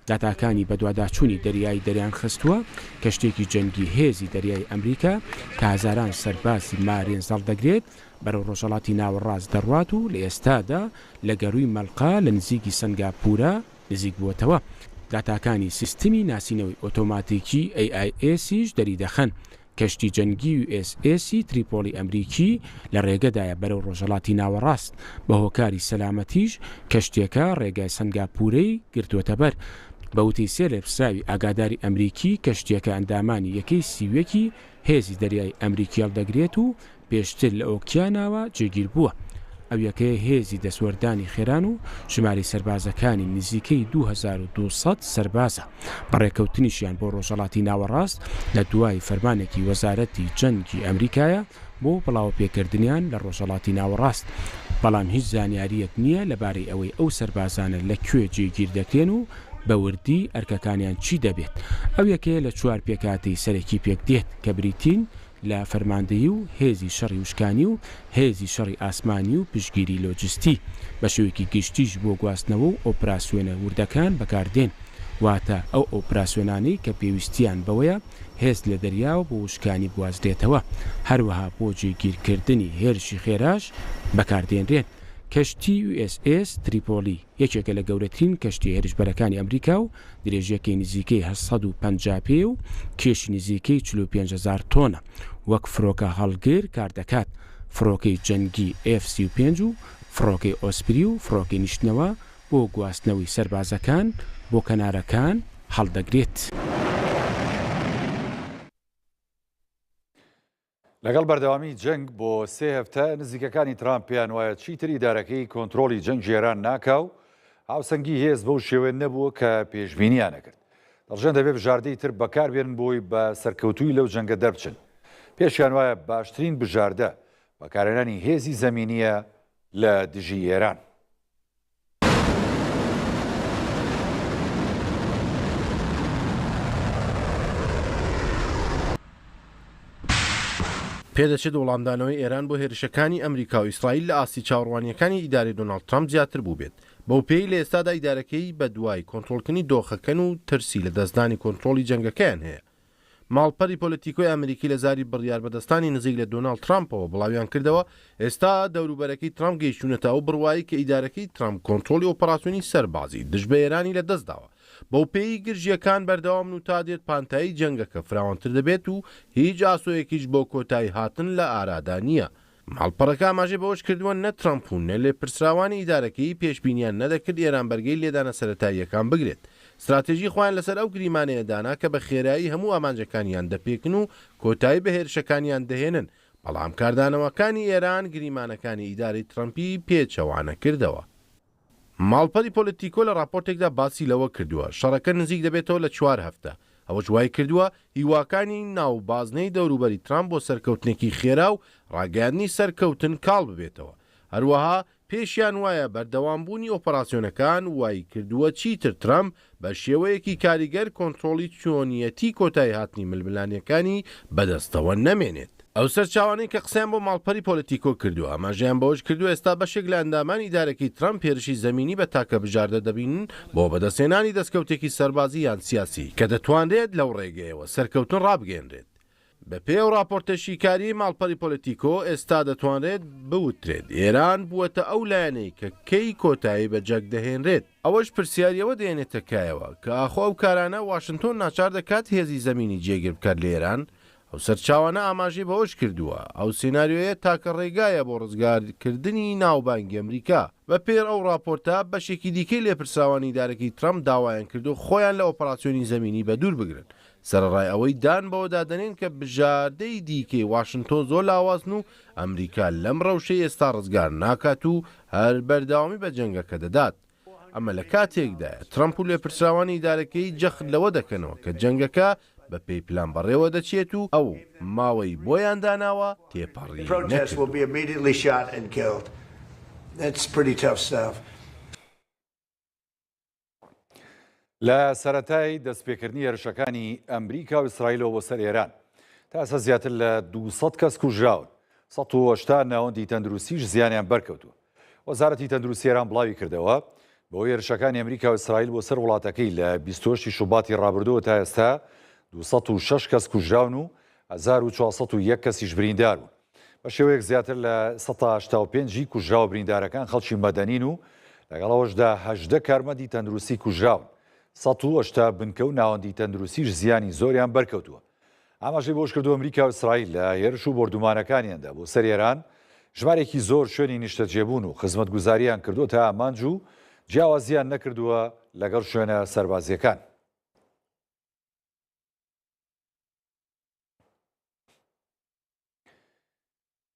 داتاکانی بەدواداچوونی دەریایی دەریان خستووە کەشتێکی جەنگی هێزی دەریای ئەمریکا کە هەزاران سەربازی مارێنز هەڵدەگرێت بەرەو ڕۆژهەڵاتی ناوەڕاست دەڕوات و لە ئێستادا لە گەروی مەلقا لە نزیکی سنگاپورە نزیک بووەتەوە. داتاکانی سیستمی ناسینەوەی ئۆتۆماتیکی AISیش دەری دەخەن کەشتی جەنگی USS تریپۆلی ئەمریکی لە ڕێگەدایە بەرەو ڕۆژهەڵاتی ناوەڕاست بە هۆکاری سەلامەتیش کەشتێکە ڕێگای سنگاپورەی گرتووەتە بەر. بەوتی سێ لێپرساوی ئاگاداری ئەمریکی کەشتێکە ئەندامانی یەکەی سیوەکی هێزی دەریای ئەمریکی هەڵدەگرێت و پێشتر لە ئۆکیاناوە جێگیر بووە. ئەو یەکەیە هێزی دەسوەردانی خێران و ژماری سەربازەکانی نزیکەی 2200 سەربازە. بەڕێکەوتنیشیان بۆ ڕۆژهەڵاتی ناوەڕاست لە دوای فەرمانێکی وەزارەتی جەنگی ئەمریکایە بۆ بڵاوپێکردنیان لە ڕۆژهەڵاتی ناوەڕاست. بەڵام هیچ زانیاریەک نییە لەبارەی ئەوەی ئەو سەربازانە لەکوێ جێگیر دەکرێن و بە وردی ئەرکەکانیان چی دەبێت. ئەو یەکەیە لە چوار پێکاتی سەرەکی پێک دێت کە بریتین لە فەرماندەیی و هێزی شەڕی وشکانی و هێزی شەڕی ئاسمانی و پشگیری لۆجستی بە شێوەیەکی گشتیش بۆ گواستنەوە و ئۆپراسیۆنە وردەکان بەکاردێن. واتە ئەو ئۆپراسیۆنانەی کە پێویستیان بەوەیە هێز لە دەریاوە بۆ وشکانی بوازدێتەوە هەروەها بۆ جێگیرکردنی هێرشی خێراش بەکاردێنرێن. کەشتی USS تریپۆلی یەکێکە لە گەورەترین کەشتی هێرشبەرەکانی ئەمریکا و درێژەکەی نزیکەی 750 پێ و کێشی نزیکەی 45,000 تۆنە. وەک فرۆکە هەڵگر کار دەکات. فرۆکەی جەنگی F-35 و فرۆکەی ئۆسپری و فرۆکەی نیشتنەوە بۆ گواستنەوەی سەربازەکان بۆ کەنارەکان هەڵدەگرێت. لەگەڵ بەردەوامی جەنگ بۆ 3 هەفتە نزیکەکانی ترامپیان وایە چیتر ئیدارەکەی کۆنتترۆلی جەنگ ێران ناکاو هاوسەنگی هێز بەو شێوێن نەبووە کە پێشبینیانە کرد. دەڵژێن دەبێت بژاردەی تر بەکاربێن بۆی بە سەرکەوتووی لەو جەنگە دەربچن. پێشیان وایە باشترین بژاردە بەکارهێنانی هێزی زەمینیە لە دژی ئێران. پێدەچێت وەڵامدانەوەی ئێران بۆ هێرشەکانی ئەمریکا و ئیسرائیل لە ئاسی چاوەڕوانیەکانی ئیداری دۆناڵد ترامپ زیاتر بوو بێت. بەو پێی لە ئێستادا ئیدارەکەی بە دوای کۆنتترۆلکردنی دۆخەکەن و ترسی لە دەستدانی کۆنتترۆلی جەنگەکەیان هەیە. ماڵپەری پۆلتیکۆی ئەمریکی لە زاری بڕیار بەدەستانی نزیک لە دۆناڵد ترامپەوە بڵاویان کردەوە ئێستا دەوروبەرەکەی ترامپ گەیشتونەتەوە بڕوایی کە ئیدارەکەی ترامپ کۆنتترۆلی ئۆپەراسیۆنی سەربازی دژ بە ئێرانی لە دەستداوە بەو پێی گرژیەکان بەردەوام و تا دێت پانتایی جەنگەکە فراوانتر دەبێت و هیچ ئاسۆیەکیش بۆ کۆتایی هاتن لە ئارادا نییە. ماڵپەڕەکە ئاماژەی بەوەش کردووە نە ترامپ و نە لێپرسراوانی ئیدارەکەی پێشبینیان نەدەکرد ئێران بەرگەی لێدانە سەرەتاییەکان بگرێت. استراتێژی خۆیان لەسەر ئەو گریمانەیە دانا کە بە خێرایی هەموو ئامانجەکانیان دەپێکن و کۆتایی بە هێرشەکانیان دەهێنن، بەڵام کاردانەوەکانی ئێران گریمانەکانی ئیداری ترامپی پێچەوانە کردەوە. ماڵپەری پۆلیتیکۆ لە راپۆرتێکدا باسی لەوە کردووە شەڕەکە نزیک دەبێتەوە لە 4 هەفتە. ئەوە جوای کردووە هیواکانی ناوبازنەی دەوروبەری ترامپ بۆ سەرکەوتنێکی خێرا و ڕاگەاندنی سەرکەوتن کاڵ ببێتەوە. هەروەها پێشیان وایە بەردەوامبوونی ئۆپەراسیۆنەکان وای کردووە چیتر ترامپ بە شێوەیەکی کاریگەر کۆنتڕۆلی چۆنیەتی کۆتایی هاتنی ململانیەکانی بەدەستەوە نەمێنێت. ئەو سەرچاوانەی کە قسەیان بۆ ماڵپەری پۆلیتیکۆ کردووە ئاماژیان بەوەش کردووە ئێستا بەشێک لە ئەندامانی ئیدارەکەی ترامپ هێرشی زەمینی بە تاکە بژاردە دەبینن بۆ بەدەستێنانی دەستکەوتێکی سەربازی یان سیاسی کە دەتوانرێت لەو ڕێگەیەوە سەرکەوتن ڕابگەێنرێت. بە پێ و راپۆرتەشی کاری ماڵپەری پۆلیتیکۆ ئێستا دەتوانرێت بوترێت ئێران بووەتە ئەو لایەنەی کە کەی کۆتایی بە جەک دەهێنرێت. ئەوەش پرسیاریەوە دێنێتە کایەوە کە ئاخۆ ئەو کارانە واشنتۆن ناچار دەکات هێزی زەمینی جێگیر بکات لە ئێران. ئەو سەرچاوانە ئاماژەی بەوەش کردووە ئەو سیناریۆیە تاکە ڕێگایە بۆ ڕزگارکردنی ناوبانگی ئەمریکا. بە پێر ئەو راپۆرتە بەشێکی دیکەی لێپرسراوانی ئیدارەکەی ترامپ داوایان کردو خۆیان لە ئۆپەراسیۆنی زەمینی بە دوور بگرن. سەرڕای ئەوەی دان بەوە دادەنێن کە بژاردەی دیکەی واشنتۆن زۆر لاوازن و ئەمریکا لەم ڕەوشەی ئێستا ڕزگار ناکات و هەر بەرداوامی بە جەنگەکە دەدات. ئەمە لە کاتێکدایە ترامپ و لێپرسراوانی ئیدارەکەی جەخت لەوە دەکەنەوە کە جەنگەکە بە پێی پلان بەڕێوە دەچێت و ئەو ماوەی بۆیان داناوە تێپەڕی لە سەرەتای دەستپێکردنی هێرشەکانی ئەمریکا و ئیسرائیلەوە بۆ سەر ئێران تا ئێستا زیاتر لە 200 کەس کوژراون، 180 ناوەندی تەندروستیش زیانیان بەرکەوتووە. وەزارەتی تەندروستی ئێران بڵاوی کردەوە بۆ هێرشەکانی ئەمریکا و ئیسرائیل بۆ سەر وڵاتەکەی لە 28 شوباتی ڕابردووە تا ئێستا 206 کەس کوژراون و 1401 کەسیش بریندار بوون. بە شێوەیەک زیاتر لە 185 کوژراوە بریندارەکان خەڵکی مەدەنین و لەگەڵەوەشدا 18 کارمەندی تەندروستی کوژراون. 180 بنکە و ناوەندی تەندروستیش زیانی زۆریان بەرکەوتووە. ئاماژەی بۆش کردو ئەمریکا و ئیسرائیل لە هێرش و بردومانەکانیاندا بۆ سەر ئێران ژمارێکی زۆر شوێنی نیشتەجێبوون و خزمەتگوزاریان کردو تا ئامانج و جیاوازیان نەکردووە لەگەڵ شوێنە سەربازیەکان.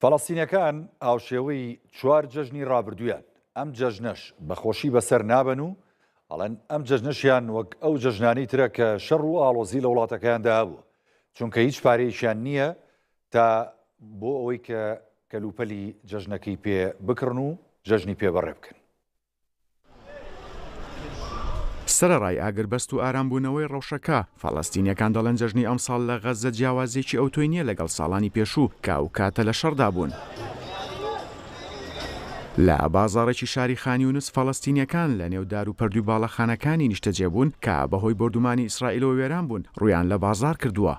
فەڵەستینیەکان هاوشێوەی 4 جەژنی ڕابردوویان ئەم جەژنەش بەخۆشی بەسەر نابن و ئەڵێن ئەم جەژنەشیان وەک ئەو جەژنانەی ترە کە شەڕ و ئاڵۆزی لە وڵاتەکەیاندا هەبووە، چونکە هیچ پارەیەکیان نییە تا بۆ ئەوەی کە کەلوپەلی جەژنەکەی پێ بکڕن و جەژنی پێبەڕێ بکەن. سەرەڕای ئاگربەست و ئارامبوونەوەی ڕەوشەکە فەڵەستینیەکان دەڵێن جەژنی ئەمساڵ لە غەزە جیاوازێکی ئەوتۆی نییە لەگەڵ ساڵانی پێشوو کە ئەو کاتە لە شەڕدا بوون. لە بازاڕێکی شاری خانی یونس فەڵەستینیەکان لە نێودار و پەردووی باڵەخانەکانی نیشتەجێبوون کە بەهۆی بردومانی ئیسرائیلەوە وێران بوون ڕویان لە بازار کردووە.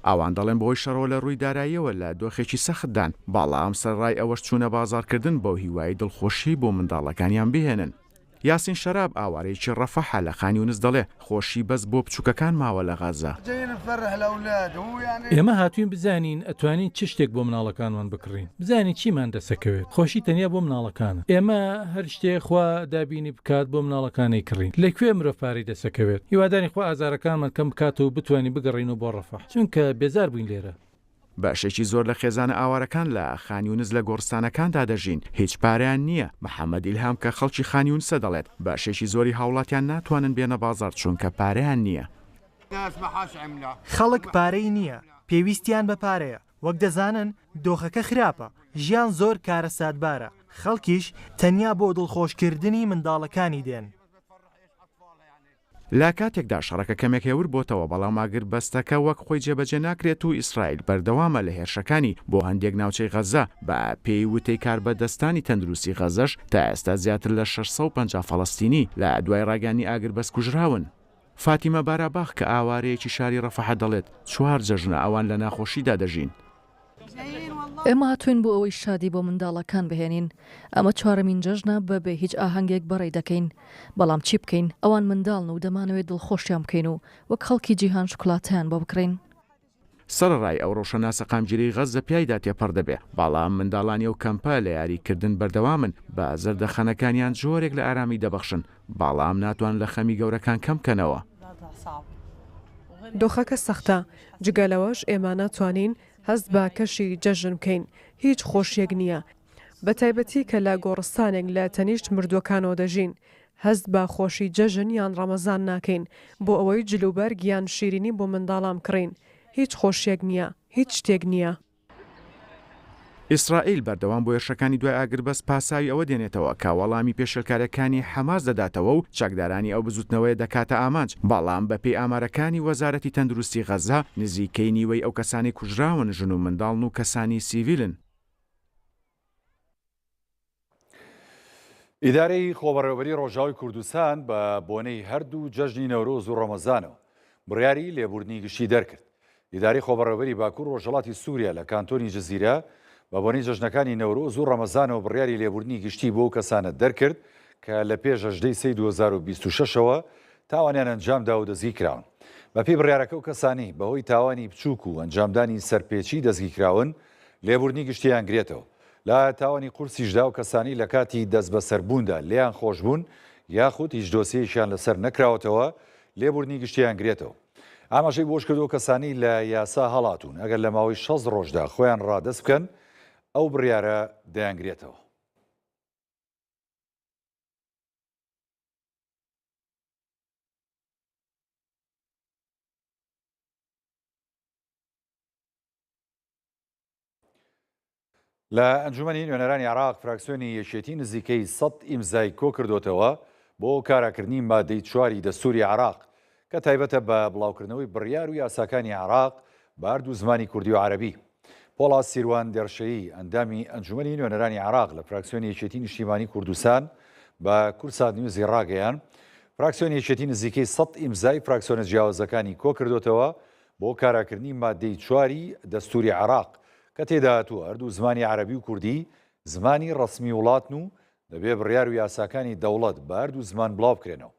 ئەوان دەڵێن بەهۆی شەڕەوە لە ڕووی داراییەوە لە دۆخێکی سەختدان، بەڵام سەرڕای ئەوەش چوونە بازارکردن بۆ هیوای دڵخۆشی بۆ منداڵەکانیان بهێنن. یاسین شەراب ئاوارەیەکی ڕەفەحە لە خانی یونس دەڵێ خۆشی بەس بۆ بچووکەکان ماوە لە غەزە. ئێمە هاتوین بزانین ئەتوانین چ شتێک بۆ مناڵەکانمان بکڕین، بزانین چیمان دەسەکەوێت. خۆشی تەنیا بۆ مناڵەکانە. ئێمە هەر شتێک خوا دابینی بکات بۆ مناڵەکانی کڕین. لەکوێ مرۆڤپاری دەسەکەوێت؟ هیواداری خوا ئازارەکانمان کەم بکات و بتوانین بگەڕین و بۆ ڕەفەح، چونکە بێزار بووین لێرە. باشێکی زۆر لە خێزانە ئاوارەکان لە خانیونز لە گۆڕستانەکاندا دەژین، هیچ پارەیان نییە. محەممەد ئیلهام کە خەڵکی خانیونسە دەڵێت باشێکی زۆری هاوڵاتیان ناتوانن بێنە بازار چونکە پارەیان نییە. خەڵک پارەی نییە، پێویستیان بە پارەیە. وەک دەزانن دۆخەکە خراپە، ژیان زۆر کارە سادبارە، خەڵکیش تەنیا بۆ دڵخۆشکردنی منداڵەکانی دێن. لا کاتێکدا شەڕەکە کەمێک هێور بۆتەوە، بەڵام ئاگربەستەکە وەک خۆی جێبەجێ ناکرێت و ئیسرائیل بەردەوامە لە هێرشەکانی بۆ هەندێک ناوچەی غەزە. بە پێی وتەی کاربەدەستانی تەندروستی غەزەش تا ئێستا زیاتر لە 650 فەڵەستینی لە دوای ڕاگەانی ئاگربەست کوژراون. فاتیمە باراباخ کە ئاوارەیەکی شاری ڕەفەح دەڵێت 4 جەژنە ئەوان لە ناخۆشیدا دەژین. ئێمە هاتوین بۆ ئەوەی شادی بۆ منداڵەکان بهێنین. ئەمە چوارەمین جەژنە بەبێ هیچ ئاهەنگێک بەڕێ دەکەین. بەڵام چی بکەین؟ ئەوان منداڵن و دەمانەوێت دڵخۆشیان بکەین و وەک خەڵکی جیهان شکلاتیان بۆ بکڕین. سەرڕای ئەو ڕۆژەناسە قامگیری غەزە پیایدا تێپەڕ دەبێ، بەڵام منداڵانی و کەمپە لە یاریکردن بەردەوامن بە زەردەخەنەکانیان جۆرێک لە ئارامی دەبەخشن، بەڵام ناتوان لە خەمی گەورەکان کەم بکەنەوە. دۆخەکە سەختە، جگەلەوەش ئێمە ناتوانین هەست بە کەشی جەژن بکەین، هیچ خۆشیەک نییە. بە تایبەتی کە لە گۆڕستانێک لە تەنیشت مردوەکانەوە دەژین، هەست بە خۆشی جەژن یان ڕەمەزان ناکەین بۆ ئەوەی جلوبەرگ یان شیرینی بۆ منداڵام کڕین. هیچ خۆشیەک نییە، هیچ شتێک نییە. ئیسرائیل بەردەوام بۆ ێرشەکانی دوای ئاگربەست پاساوی ئەوە دێنێتەوە کە وەڵامی پێشێلکارەکانی حەماس دەداتەوە و چەکدارانی ئەو بزوتنەوەی دەکاتە ئامانج، بەڵام بەپێی ئامارەکانی وەزارەتی تەندروستی غەزا نزیکەی نیوەی ئەو کەسانی کوژراون ژن و منداڵن و کەسانی سیڤیلن. ئیدارەی خۆبەڕێوەبەری ڕۆژاوی کوردستان بە بۆنەی هەردوو جەژنی نەورۆز و ڕەمەزانەوە بڕیاری لێبوردنی گشتی دەرکرد. ئیداری خۆبەڕێوەبەری باکوور ڕۆژهەڵاتی سووریا لە کانتۆنی جەزیرە بە بۆنەی جەژنەکانی نەورۆز و ڕەمەزانەوە بڕیاری لێبوردنی گشتی بۆ ئەو کەسانە دەرکرد کە لە پێش هەژدەی سەی 2026ەوە تاوانیان ئەنجامدا و دەستگیر کراون. بەپێی بڕیارەکە و کەسانی بەهۆی تاوانی بچووک و ئەنجامدانی سەرپێچی دەستگیر کراون لێبوردنی گشتیان گرێتەوە. لە تاوانی قورسیشدا و کەسانی لە کاتی دەست بە سەربووندا لیان خۆشبوون یاخود هیچ دۆسیەیەکیان لەسەر نەکراوەتەوە لێبوردنی گشتیان گرێتەوە. ئاماژەی بۆش کردو کەسانی لە یاسا هەڵاتون ئەگەر لە ماوەی 6 ڕۆژدا خۆیان ڕادەست بکەن ئەو بڕیارە دەیانگرێتەوە. لە ئەنجومەنی نوێنەرانی عێراق فراکسیۆنی یەکێتی نزیکەی 100 ئیمزای کۆ کردوتەوە بۆ کاراکردنی مادەی 4 دەستوری عێراق کە تایبەتە بە بڵاوکردنەوەی بڕیار و یاساکانی عێراق بارد و زمانی کوردی و عەرەبی. پۆڵا سیروان دێرشەیی ئەندامی ئەنجومەنی نوێنەرانی عێراق لە فراکسیۆنی یەکێتی نیشتیمانی کوردستان بە کورسات نیوزی ڕاگەیان فراکسیۆنی یەکێتی نزیکەی 100 ئیمزای فراکسیۆنە جیاوازەکانی کۆ کردوتەوە بۆ کاراکردنی مادەی 4 دەستوری عێراق کە تێداهاتووە هەردوو زمانی عەرەبی و کوردی زمانی ڕەسمی وڵاتن و دەبێ بڕیار و یاساکانی دەوڵەت بە هەردوو زمان بڵاو بکرێنەوە.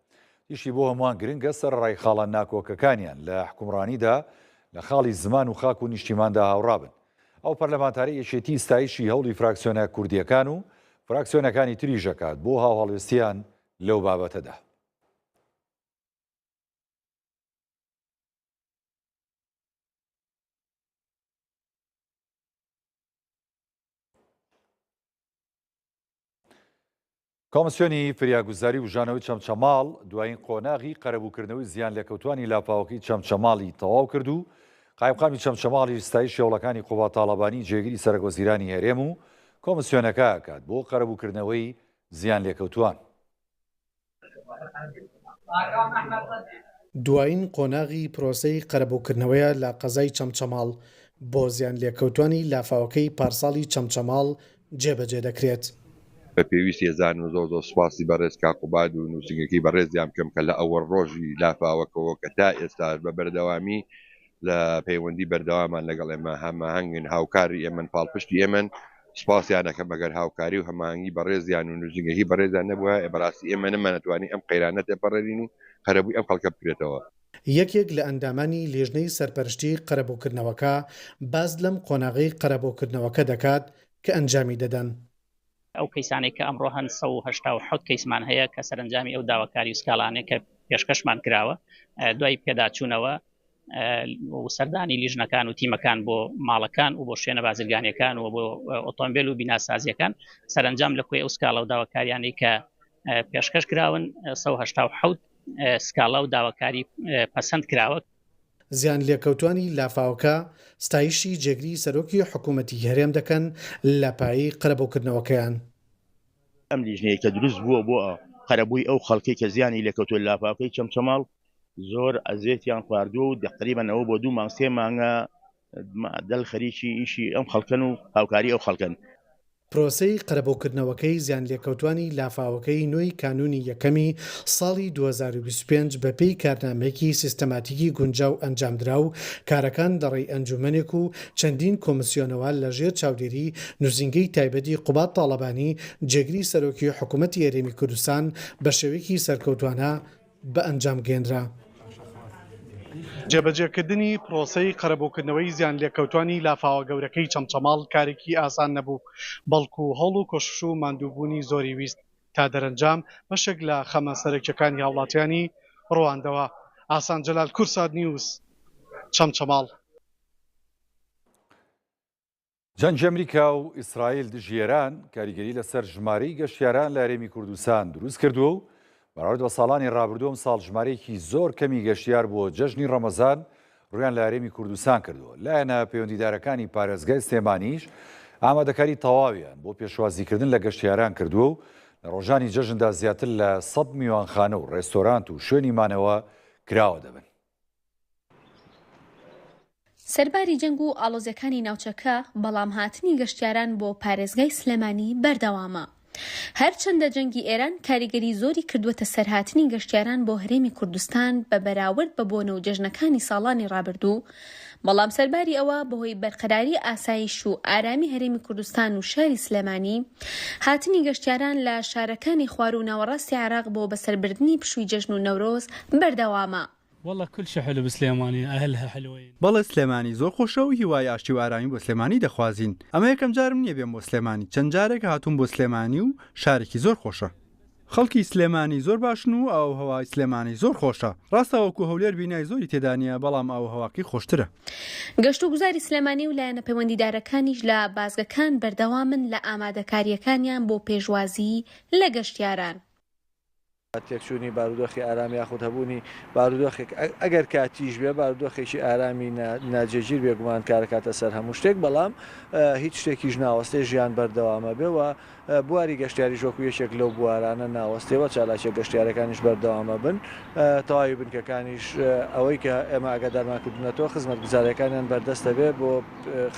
تیشی بۆ هەمووان گرنگە سەرڕای خاڵە ناکۆکەکانیان لە حکومڕانیدا لە خاڵی زمان و خاک و نیشتیماندا هاوڕابن. ئەو پەرلەمانتاری یەکێتی ستایشی هەوڵی فراکسیۆنە کوردیەکان و فراکسیۆنەکانی تریش دەکات بۆ هاوهەڵوێستیان لەو بابەتەدا. کۆمسیۆنی فریاگوزاری و ژانەوەی چەمچەماڵ دوایین قۆناغی قەرەبووکردنەوەی زیان لێکەوتوانی لاپاوەکەی چەمچەماڵی تەواو کرد و قایمقامی چەمچەماڵی ستایش شێوڵەکانی قووا تاڵەبانی جێگیری سەرۆکوەزیرانی هەرێم و کۆمسیۆنەکە ئاکات بۆ قەرەبووکردنەوەی زیان لێکەوتوان. دوایین قۆناغی پرۆسەی قەرەبووکردنەوەیە لە قەزای چەمچەماڵ بۆ زیان لێکەوتوانی لافاوەکەی پارساڵی چەمچەماڵ جێبەجێ دەکرێت. بە پێویستی ێزان و زۆر سوپاسی بەڕێز کاقوباد و نووسنگەکەی بەڕێزیان بکەم کە لە ئەوە ڕۆژی لافاوەکەەوە کە تا ئێستا بە بەردەوامی لە پەیوەندی بەردەوامان لەگەڵ ئێمە هەماهەنگن هاوکاری ئێمن پاڵپشتی ئێمن سوپاسیانەکەم ئەگەر هاوکاری و هەماهەنگی بەڕێزیان و نووسنگەکەی بەڕێزیان نەبووە بەڕاستی ئێمە نەمانەتوانی ئەم قەیرانە تێپەڕێنین و قەرەبووی ئەم خەڵکە بکرێتەوە. یەکێک لە ئەندامانی لێژنەی سەرپەرشتی قەرەبووکردنەوەکە باز لەم قۆناغی قەرەبووکردنەوەکە دەکات کە ئەنجامی دەدەن. ئەو کەیسانێک کە ئەمڕۆ هەن 187 کەیسمان هەیە کە سەرنجامی ئەو داواکاری و سکاڵانێک کە پێشکەشمان کراوە دوای پێداچوونەوە و سەردانی لیژنەکان و تیمەکان بۆ ماڵەکان و بۆ شوێنە بازرگانیەکان و بۆ ئۆتۆمبیل و بیناسازیەکان سەرنجام لە کوێ ئەو سکاڵە و داواکاریانەی کە پێشکەش کراون 187 سکاڵا و داواکاری پەسەند کراوە. زیان لێکەوتوانی لافاوەکە ستایشی جێگری سەرۆکی حکوومەتی هەرێم دەکەن لە پایی قەرەبووکردنەوەکەیان. ئەم لیژنەیە کە دروست بووە بۆ قەرەبووی ئەو خەڵکی کە زیانی لێکەوتووە لافاوەکەی چەمچەماڵ زۆر ئەزیێتیان خواردووە و تقریبەنەوە بۆ 2 مانگ 3 مانگە دڵ خەریکی ئیشی ئەم خەڵکن و هاوکاری ئەو خەڵکن. پرۆسەی قەرەبۆکردنەوەکەی زیان لێکەوتوانی لافاوەکەی نوێی کانونی یەکەمی ساڵی 2025 بەپێی کارنامەیەکی سیستەماتیکی گونجاو ئەنجامدرا و کارەکان دەڕێی ئەنجومەنێک و چەندین کۆمسیۆنەوە لەژێر چاودێری نووسینگەی تایبەتی قوبات تاڵەبانی جێگری سەرۆکی حکوومەتی هەرێمی کوردستان بە شێوەیەکی سەرکەوتوانە بە ئەنجام گێنرا. جێبەجێکردنی پرۆسەی قەرەبۆکردنەوەی زیان لێکەوتوانی لافاوە گەورەکەی چەمچەماڵ کارێکی ئاسان نەبوو، بەڵکو هەڵ و کۆشش و ماندووبوونی زۆری ویست تا دەرەنجام بەشێک لە خەمە سەرەکیەکانی هاوڵاتیانی ڕواندەوە. ئاسان جەلال، کورسات نیوز، چەمچەماڵ. جەنگی ئەمریکا و ئیسرائیل دژیێران کاریگەری لەسەر ژمارەی گەشتیاران لە هەرێمی کوردستان دروست کردووە و بەراورد بە ساڵانی ڕابردووم ساڵ ژمارەیەکی زۆر کەمی گەشتیار بۆ جەژنی ڕەمەزان ڕویان لە هەرێمی کوردستان کردووە. لایەنە پەیوەندیدارەکانی پارێزگای سلێمانیش ئامادەکاری تەواویان بۆ پێشوازیکردن لە گەشتیاران کردووە و لە ڕۆژانی جەژندا زیاتر لە 100 میوانخانە و ڕێستۆرانت و شوێنی مانەوە کراوە دەبن. سەرباری جەنگ و ئاڵۆزیەکانی ناوچەکە بەڵام هاتنی گەشتیاران بۆ پارێزگای سلێمانی بەردەوامە. هەرچەندە جەنگی ئێران کاریگەری زۆری کردووەتە سەرهاتنی گەشتیاران بۆ هەرێمی کوردستان بە بەراورد بە بۆنە و جەژنەکانی ساڵانی ڕابردوو، بەڵام سەرباری ئەوە بەهۆی بەرقەراری ئاسایش و ئارامی هەرێمی کوردستان و شاری سلێمانی، هاتنی گەشتیاران لە شارەکانی خوار و ناوەڕاستی عێراق بۆ بەسەربردنی پشووی جەژن و نەورۆز بەردەوامە. والله كل شيء حلو بسليماني، أهلها حلوين. بەڵێ سلێمانی زۆر خۆشە و هیوای ئاشتی و ئارامی بۆ سلێمانی دەخوازین. ئەمە یەکەم جارم نییە بێم بۆ سلێمانی، چەند جارێک هاتووم بۆ سلێمانی و شارێکی زۆر خۆشە. خەڵکی سلێمانی زۆر باشن و ئاو هەوای سلێمانی زۆر خۆشە. ڕاستەوەکو هەولێر بینای زۆری تێدانە، بەڵام ئاو هەواکی خۆشترە. گەشت و گوزاری سلێمانی و لایەنە پەیوەندیدارەکانیش لە بازگەکان بەردەوامن لە ئامادەکاریەکانیان بۆ پێشوازی لە گەشتیاران. تێکچوونی بارودۆخی ئارامی یاخود هەبوونی بارودۆخێک ئەگەر کاتیش بێ بارودۆخێکی ئارامی ناجێگیر بێگومان کارەکاتە سەر هەموو شتێک، بەڵام هیچ شتێکیش ناوەستێ ژیان بەردەوامە بێەوە بواری گەشتیاری ژۆکو یەکێک لەو بوارانە ناوەستێەوە چالاکیە گەشتیارەکانیش بەردەوامە بن، تەواوی بنکەکانیش ئەوەی کە ئێمە ئاگادارمانکردنەوە خزمەت گوزارەکانیان بەردەستە بێ بۆ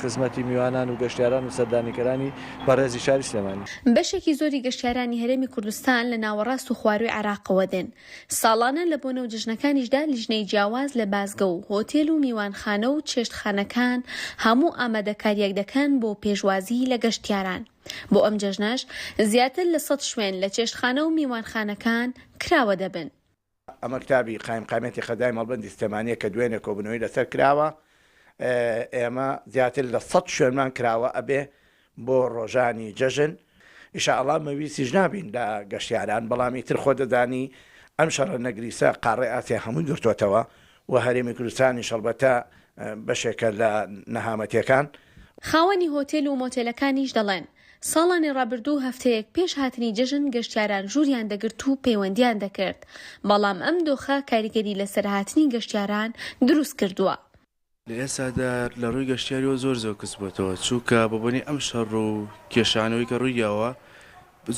خزمەتی میوانان و گەشتیاران و سەردانیکەرانی بەڕێزی شاری سلێمانی. بەشێکی زۆری گەشتیارانی هەرێمی کوردستان لە ناوەڕاست و خواروی عێراقەوە دێن. ساڵانە لە بۆنە و جژنەکانیشدا لیژنەی جیاواز لە بازگە و هۆتێل و میوانخانە و چێشتخانەکان هەموو ئامادەکاریەک دەکەن بۆ پێشوازی لە گەشتیاران. بۆ ئەم جەژنەش زیاتر لە 100 شوێن لە چێشتخانە و میوانخانەکان کراوە دەبن. ئەمە کتابی قایمقامەتی خەدای مەڵبەندی سلێمانیە کە دوێنێ کۆبنەوەی لەسەر کراوە، ئێمە زیاتر لە 100 شوێنمان کراوە ئەبێ بۆ ڕۆژانی جەژن. ئیشاءڵڵا مەویستیش نابین لە گەشتیاران، بەڵامی تر خۆ دەدانی ئەم شەڕە نەگریسە قاڕێ ئاسیا هەمووی گرتووەتەوە و هەرێمی کوردستانی شەڵبەتە بەشێکە لە نەهامەتیەکان. خاوەنی هۆتێل و مۆتێلەکانیش دەڵێن ساڵانی ڕابردوو هەفتەیەک پێش هاتنی جەژن گەشتیاران ژووریان دەگرت و پەیوەندیان دەکرد، بەڵام ئەم دۆخە کاریگەری لەسەر هاتنی گەشتیاران دروست کردووە. لە ئێستادا لە ڕووی گەشتیاریەوە زۆر کەس بۆتەوە، چووکە بەبوونی ئەم شەڕ و کێشانەوەی کە ڕوویەوە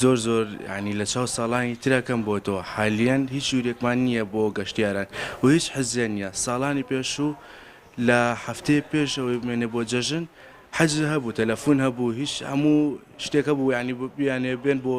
زۆر ینی لە چاو ساڵانی ترەکەم بۆتەوە. حالیان هیچ ژوورێکمان نییە بۆ گەشتیاران و هیچ حەزیان نییە. ساڵانی پێشوو لە هەفتەیە پێشەوەی بمێنێ بۆ جەژن حەج هەبوو، تەلەفۆن هەبوو، هیچ هەموو شتێک هەبوو، ینی بیانێ بێن بۆ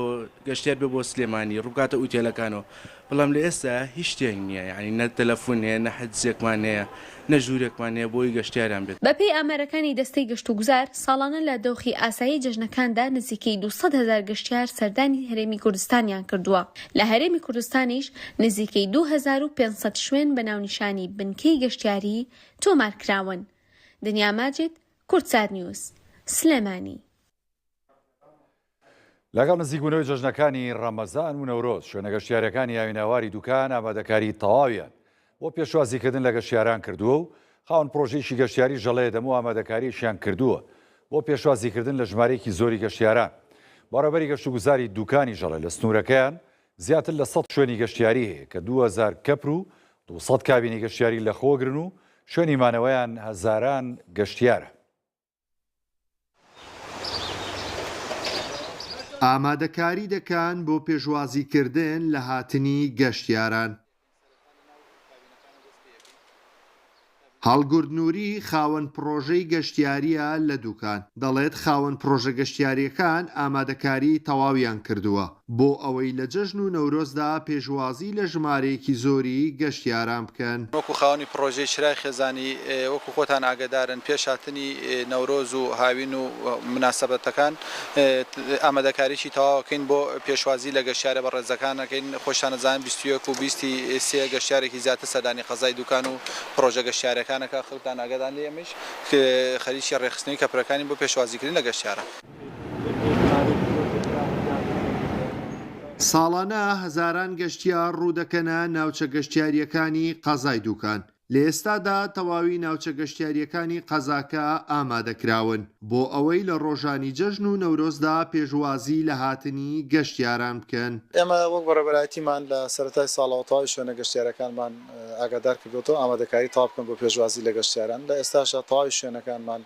گەشتیار بێ بۆ سلێمانی ڕووکاتە ئوتێلەکانەوە. بەڵام لە ئێستا هیچ شتێک نییە، ینی نە تەلەفۆن هەیە، نە حەجزێکمان هەیە، نە ژوورێکمان هەیە بۆی گەشتیاریان بێت. بەپێی ئامارەکانی دەستەی گەشت و گوزار ساڵانە لە دۆخی ئاسایی جەژنەکاندا نزیکەی 200,000 گەشتیار سەردانی هەرێمی کوردستانیان کردووە. لە هەرێمی کوردستانیش نزیکەی 2500 شوێن بە ناونیشانی بنکەی گەشتیاری تۆمارکراون. دنیا ماجد، کورتسات نیوز، سلێمانی. لەگەڵ نزیکبوونەوەی جەژنەکانی ڕەمەزان و نەورۆز شوێنە گەشتیارەکانی ئاویناواری دوکان ئامادەکاری تەواویان بۆ پێشوازیکردن لە گەشتیاران کردووە و خاوەن پرۆژەیەکی گەشتیاری ژەڵەیە دەموو ئامادەکاریشیان کردووە بۆ پێشوازیکردن لە ژمارەیەکی زۆری گەشتیاران. بەڕێوەبەری گەشت و گوزاری دوکانی ژەڵە لە سنوورەکەیان زیاتر لە 100 شوێنی گەشتیاری هەیە کە 2000 کەپر و 200 کابینی گەشتیاری لە خۆگرن و شوێنی مانەوەیان هەزاران گەشتیارە. ئامادەکاری دەکەن بۆ پێشوازیکردن لە هاتنی گەشتیاران. هەڵگوردنووری خاوەن پرۆژەی گەشتیاریە لە دوکان دەڵێت خاوەن پرۆژە گەشتیاریەکان ئامادەکاری تەواویان کردووە بۆ ئەوەی لە جەژن و نەورۆزدا پێشوازی لە ژمارەیەکی زۆری گەشتیاران بکەن. وەکو خاوەنی پرۆژەی شرای خێزانی وەکو خۆتان ئاگادارن پێشهاتنی نەورۆز و هاوین و مناسبەتەکان ئامادەکاریی تەواوەکەین بۆ پێشوازی لە گەشتیارە بە ڕێزەکانەکەین. خۆشانەزان 21 و 23 گەشتیارێکی زیاتر سەردانی قەزای دوکان و پرۆژە گەشتیارەکانەکە خەڵکتان ئاگادان لێ ئەمیش خەریکی ڕێخستنەوەی کەپرەکانی بۆ پێشوازیکردن لە گەشتیارە. ساڵانە هەزاران گەشتیار ڕوودەکەنە ناوچە گەشتیاریەکانی قەزای دوکان. لە ئێستادا تەواوی ناوچە گەشتیاریەکانی قەزاکە ئامادەکراون بۆ ئەوەی لە ڕۆژانی جەژن و نەورۆزدا پێشوازی لە هاتنی گەشتیاران بکەن. ئێمە وەک بەڕێبەرایەتیمان لە سەرەتای ساڵەوەتەواوی شوێنە گەشتیارەکانمان ئاگادار کردوەوە ئامادەکاری تاوا بکەن بۆ پێشوازی لە گەشتیاران. لە ئێستاشە تەواوی شوێنەکانمان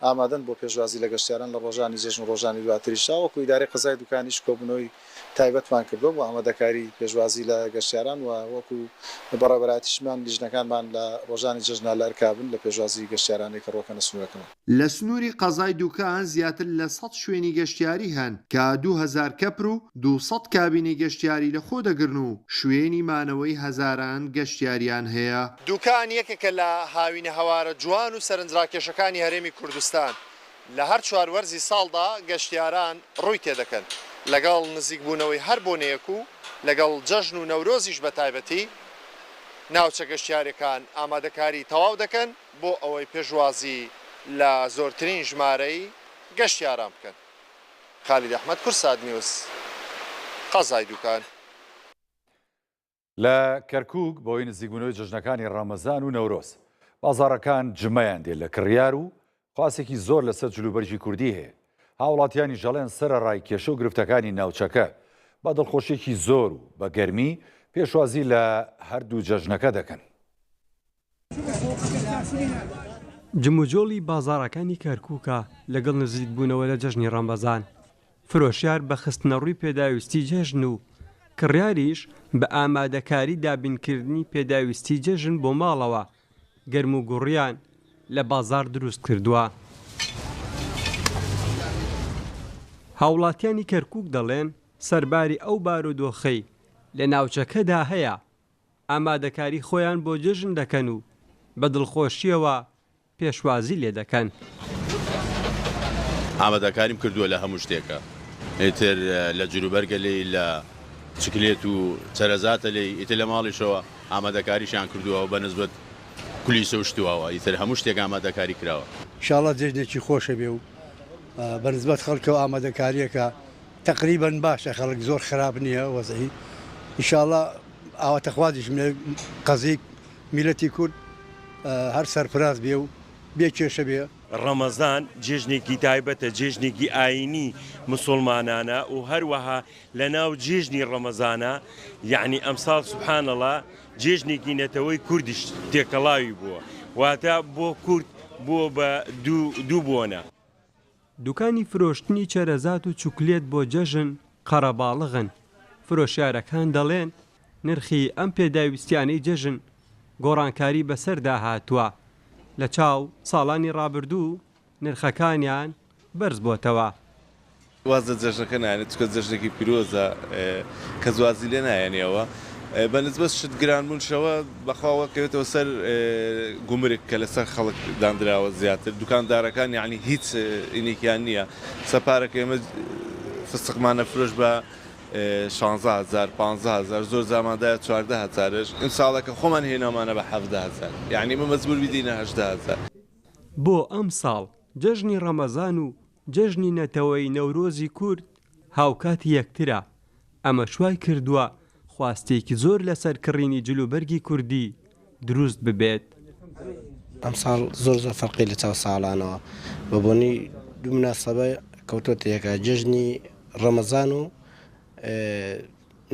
ئامادەن بۆ پێشوازی لە گەشتیاران لە ڕۆژانی جەژن و ڕۆژانی دواتریشا. وەکو ئیدارەی قەزای دوکانیش کۆبوونەوەی تایبەتمان کردو بۆ ئامادەکاری پێشوازی لە گەشتیاران و وەکو بەڕێبەرایەتیشمان لیژنەکانمان لە ڕۆژانی جەژنە لە ئەرکابن لە پێشوازی گەشتیارانی کە ڕۆکەنە سنوورەکەمە. لە سنووری قەزای دوکان زیاتر لە 100 شوێنی گەشتیاری هەن کە 2000 کەپر و 200 کابینی گەشتیاری لە خۆ دەگرن و شوێنی مانەوەی هەزاران گەشتیاریان هەیە. دوکان یەکێکە لە هاوینە هەوارە جوان و سەرنجڕاکێشەکانی هەرێمی کوردستان. لە هەر چواروەرزی ساڵدا گەشتیاران ڕووی تێدەکەن لەگەڵ نزیکبوونەوەی هەر بۆنەیەک و لەگەڵ جەژن و نەورۆزیش بە تایبەتی ناوچە گەشتیارەکان ئامادەکاری تەواو دەکەن بۆ ئەوەی پێشوازی لە زۆرترین ژمارەی گەشتیاران بکەن. خالید ئەحمەد کورساد نیوز قەزای دوکان. لە کەرکووک بۆی نزیکبوونەوەی جەژنەکانی ڕەمەزان و نەورۆز بازاڕەکان جمەیان دێ لە کڕیار و خواسێکی زۆر لەسەر جلوبەرجی کوردی هەیە. هاوڵاتیانی ژەڵێن سەرەڕای کێشە و گرفتەکانی ناوچەکە بە دڵخۆشیێکی زۆر و بە گەرمی پێشوازی لە هەردوو جەژنەکە دەکەن. جموجۆڵی بازاڕەکانی کەرکووکە لەگەڵ نزیکبوونەوە لە جەژنی ڕەمەزان فرۆشیار بە خستنەڕووی پێداویستی جەژن و کڕیاریش بە ئامادەکاری دابینکردنی پێداویستی جەژن بۆ ماڵەوە گەرم و گوڕیان لە بازار دروست کردووە. هاوڵاتیانی کەرکووک دەڵێن سەرباری ئەو بارودۆخەی لە ناوچەکەدا هەیە ئامادەکاری خۆیان بۆ جەژن دەکەن و بە دڵخۆشیەوە پێشوازی لێ دەکەن. ئامادەکاریم کردووە لە هەموو شتێکە ئیتر لە جلوبەرگە لێی لە چکلێت و چەرەزاتە لێی ئیتر لە ماڵیشەوە ئامادەکاریشیان کردووە و بە نسبەت کولیسە و شتووەوە ئیتر هەموو شتێک ئامادەکاری کراوە. ئینشاڵڵا جێژنێکی خۆشە بێ و بەنسبەت خەڵکەوە ئامادەکاریەکە تقریبا باشە خەڵک زۆر خراپ نییە وەزعی ئینشاڵڵا ئاواتەخوازیش قەزیک میلەتی کورد هەر سەرفراز بێ و بێ کێشە بێ. ڕەمەزان جێژنێکی تایبەتە جێژنێکی ئاینی مسلمانانە و هەروەها لە ناو جێژنی ڕەمەزانە یعنی ئەمساڵ سوبحانەڵڵا جێژنێکی نەتەوەی کوردیش تێکەڵاوی بووە واتە بۆ کورد بۆ بە دوو بوونە. دوکانی فرۆشتنی چەرەزات و چوکلێت بۆ جەژن قەرەباڵغن. فرۆشیارەکان دەڵێن نرخی ئەم پێداویستیانەی جەژن گۆڕانکاری بەسەردا هاتووە. لە چاو ساڵانی ڕابردوو نرخەکانیان بەرز بۆتەوە. وازە جەژنەکە نایێت چکە جەژنێکی پیرۆزە کە زوازی لێ نایەنێەوە بە نسبەت شت گرانبوونشەوە بەخواوەکەوێتەوە سەر گومرێک کە لەسەر خەڵک دانراوە زیاتر دوکاندارەکان یعنی هیچ ئینێکیان نییە سەپارەکە ئێمە فستقمانە فرۆش بە 16,000 15,000 زۆر زامادایە 14,000ش ئیم ساڵەکە خۆمان هێنامانە بە 17,000 یعنی من مەجبور بیدینە 18,000. بۆ ئەم ساڵ جەژنی ڕەمەزان و جەژنی نەتەوەی نەورۆزی کورد هاوکاتی یەکترە. ئەمە شوای کردووە خواستێکی زۆر لەسەر کڕینی جلوبەرگی کوردی دروست ببێت. ئەم ساڵ زۆر فەرقی لە چاو ساڵانەوە بەبوونی دوو مناسبە کەوتۆتە یەکە جەژنی ڕەمەزان و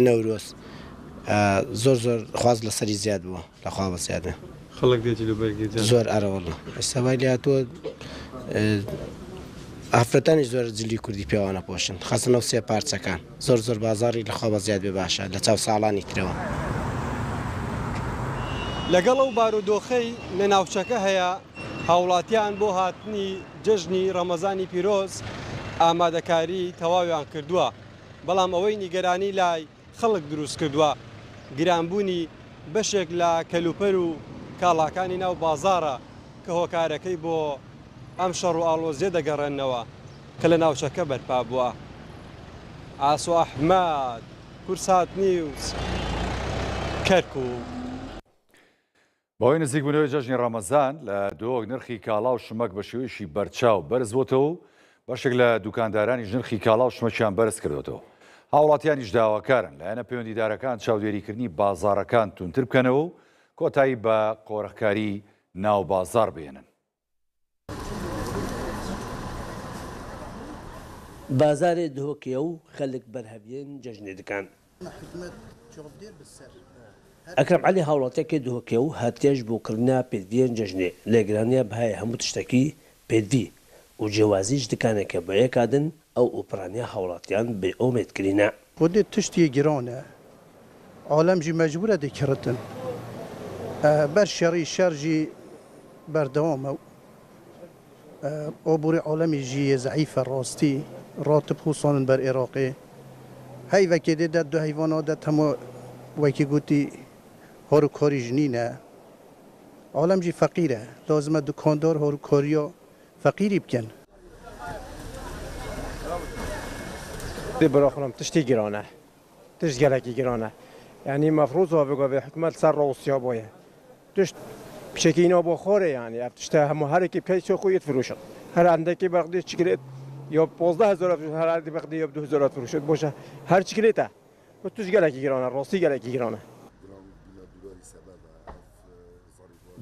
نەورۆز زۆر خواز لەسەری زیاد بووە لەخوا بە زیادە خەڵک دێت جلوبەرگی زۆر ئەرەوەڵە ئێستاوای لاتۆ ئافرەتانی زۆر جلی کوردی پێوانە پۆشن خەسنەوە سێ پارچەکان زۆر بازاری لەخوا بە زیاد بێ باشە لە چاو ساڵانی ترەوە. لەگەڵ ئەو بارودۆخەی لە ناوچەکە هەیە هاوڵاتیان بۆ هاتنی جژنی ڕەمەزانی پیرۆز ئامادەکاری تەواویان کردووە بەڵام ئەوەی نیگەرانی لای خەڵک دروست کردووە گرانبوونی بەشێک لە کەلوپەر و کاڵاکانی ناو بازارە کە هۆکارەکەی بۆ ئەم شەڕ و ئاڵۆزیە دەگەڕێنەوە کە لە ناوچەکە بەرپا بووە. ئاسۆ ئەحمەد، کورسات نیوز، کەرکووک. بەهۆی نزیک بوونەوەی جەژنی ڕەمەزان لە دۆک نرخی کاڵا و شمەک بە شێوەیەکی بەرچاو بەرز بۆتەوە و بەشێک لە دوکاندارانی نرخی کاڵا و شمەکیان بەرز کردوێتەوە. هاوڵاتیانیش داواکارن لایەنە پەیوەندیدارەکان چاودێریکردنی بازاڕەکان تونتر بکەنەوە و کۆتایی بە قۆڕەکاری ناو بازار بێنن. بازارێ دهۆکێ و خەلک بەرهەبیێن جەژنێ دکان. ئەکرم علی هاوڵاتێکی دهۆکێ و هاتیێش بۆ کردنا پێدڤیەن جەژنێ لێگرانیا بەهایە هەموو تشتێکی پێدڤی و جیوازیش دکانێکە بە یەکادن ئەو ئوپرانیا هاوڵاتیان بێ ئۆمێدکرینە. خودێ تشتی گرانە عالەمژی مەجبورە دەکردن بەر شەڕی شەرژی بەردەوامە و ئۆبووری عالەمیژی زەعیفە ڕاستی ڕاتب خوسانن بەر عێراقی هەیڤەکێ دێدە دو هەیڤانادە هەموو وەکی گوتی هۆروکۆری ژنینە عالەمژی فەقیرە لازمە دوکاندار هۆروکۆریە فەقیری بکەن. براخونم تشتی گرانه تشت گلکی گرانه یعنی مفروض ها بگو به حکومت سر روسیا باید تشت بشکی اینا بخوره یعنی تشت همه هر کی بکیش خویت فروشد هر اندکی بقدی چیکلیت یا 15000 فروشد هر اندکی بقدی یا 2000 فروشد باشه هر چیکلیته و تشت گلکی گرانه راستی گلکی گرانه.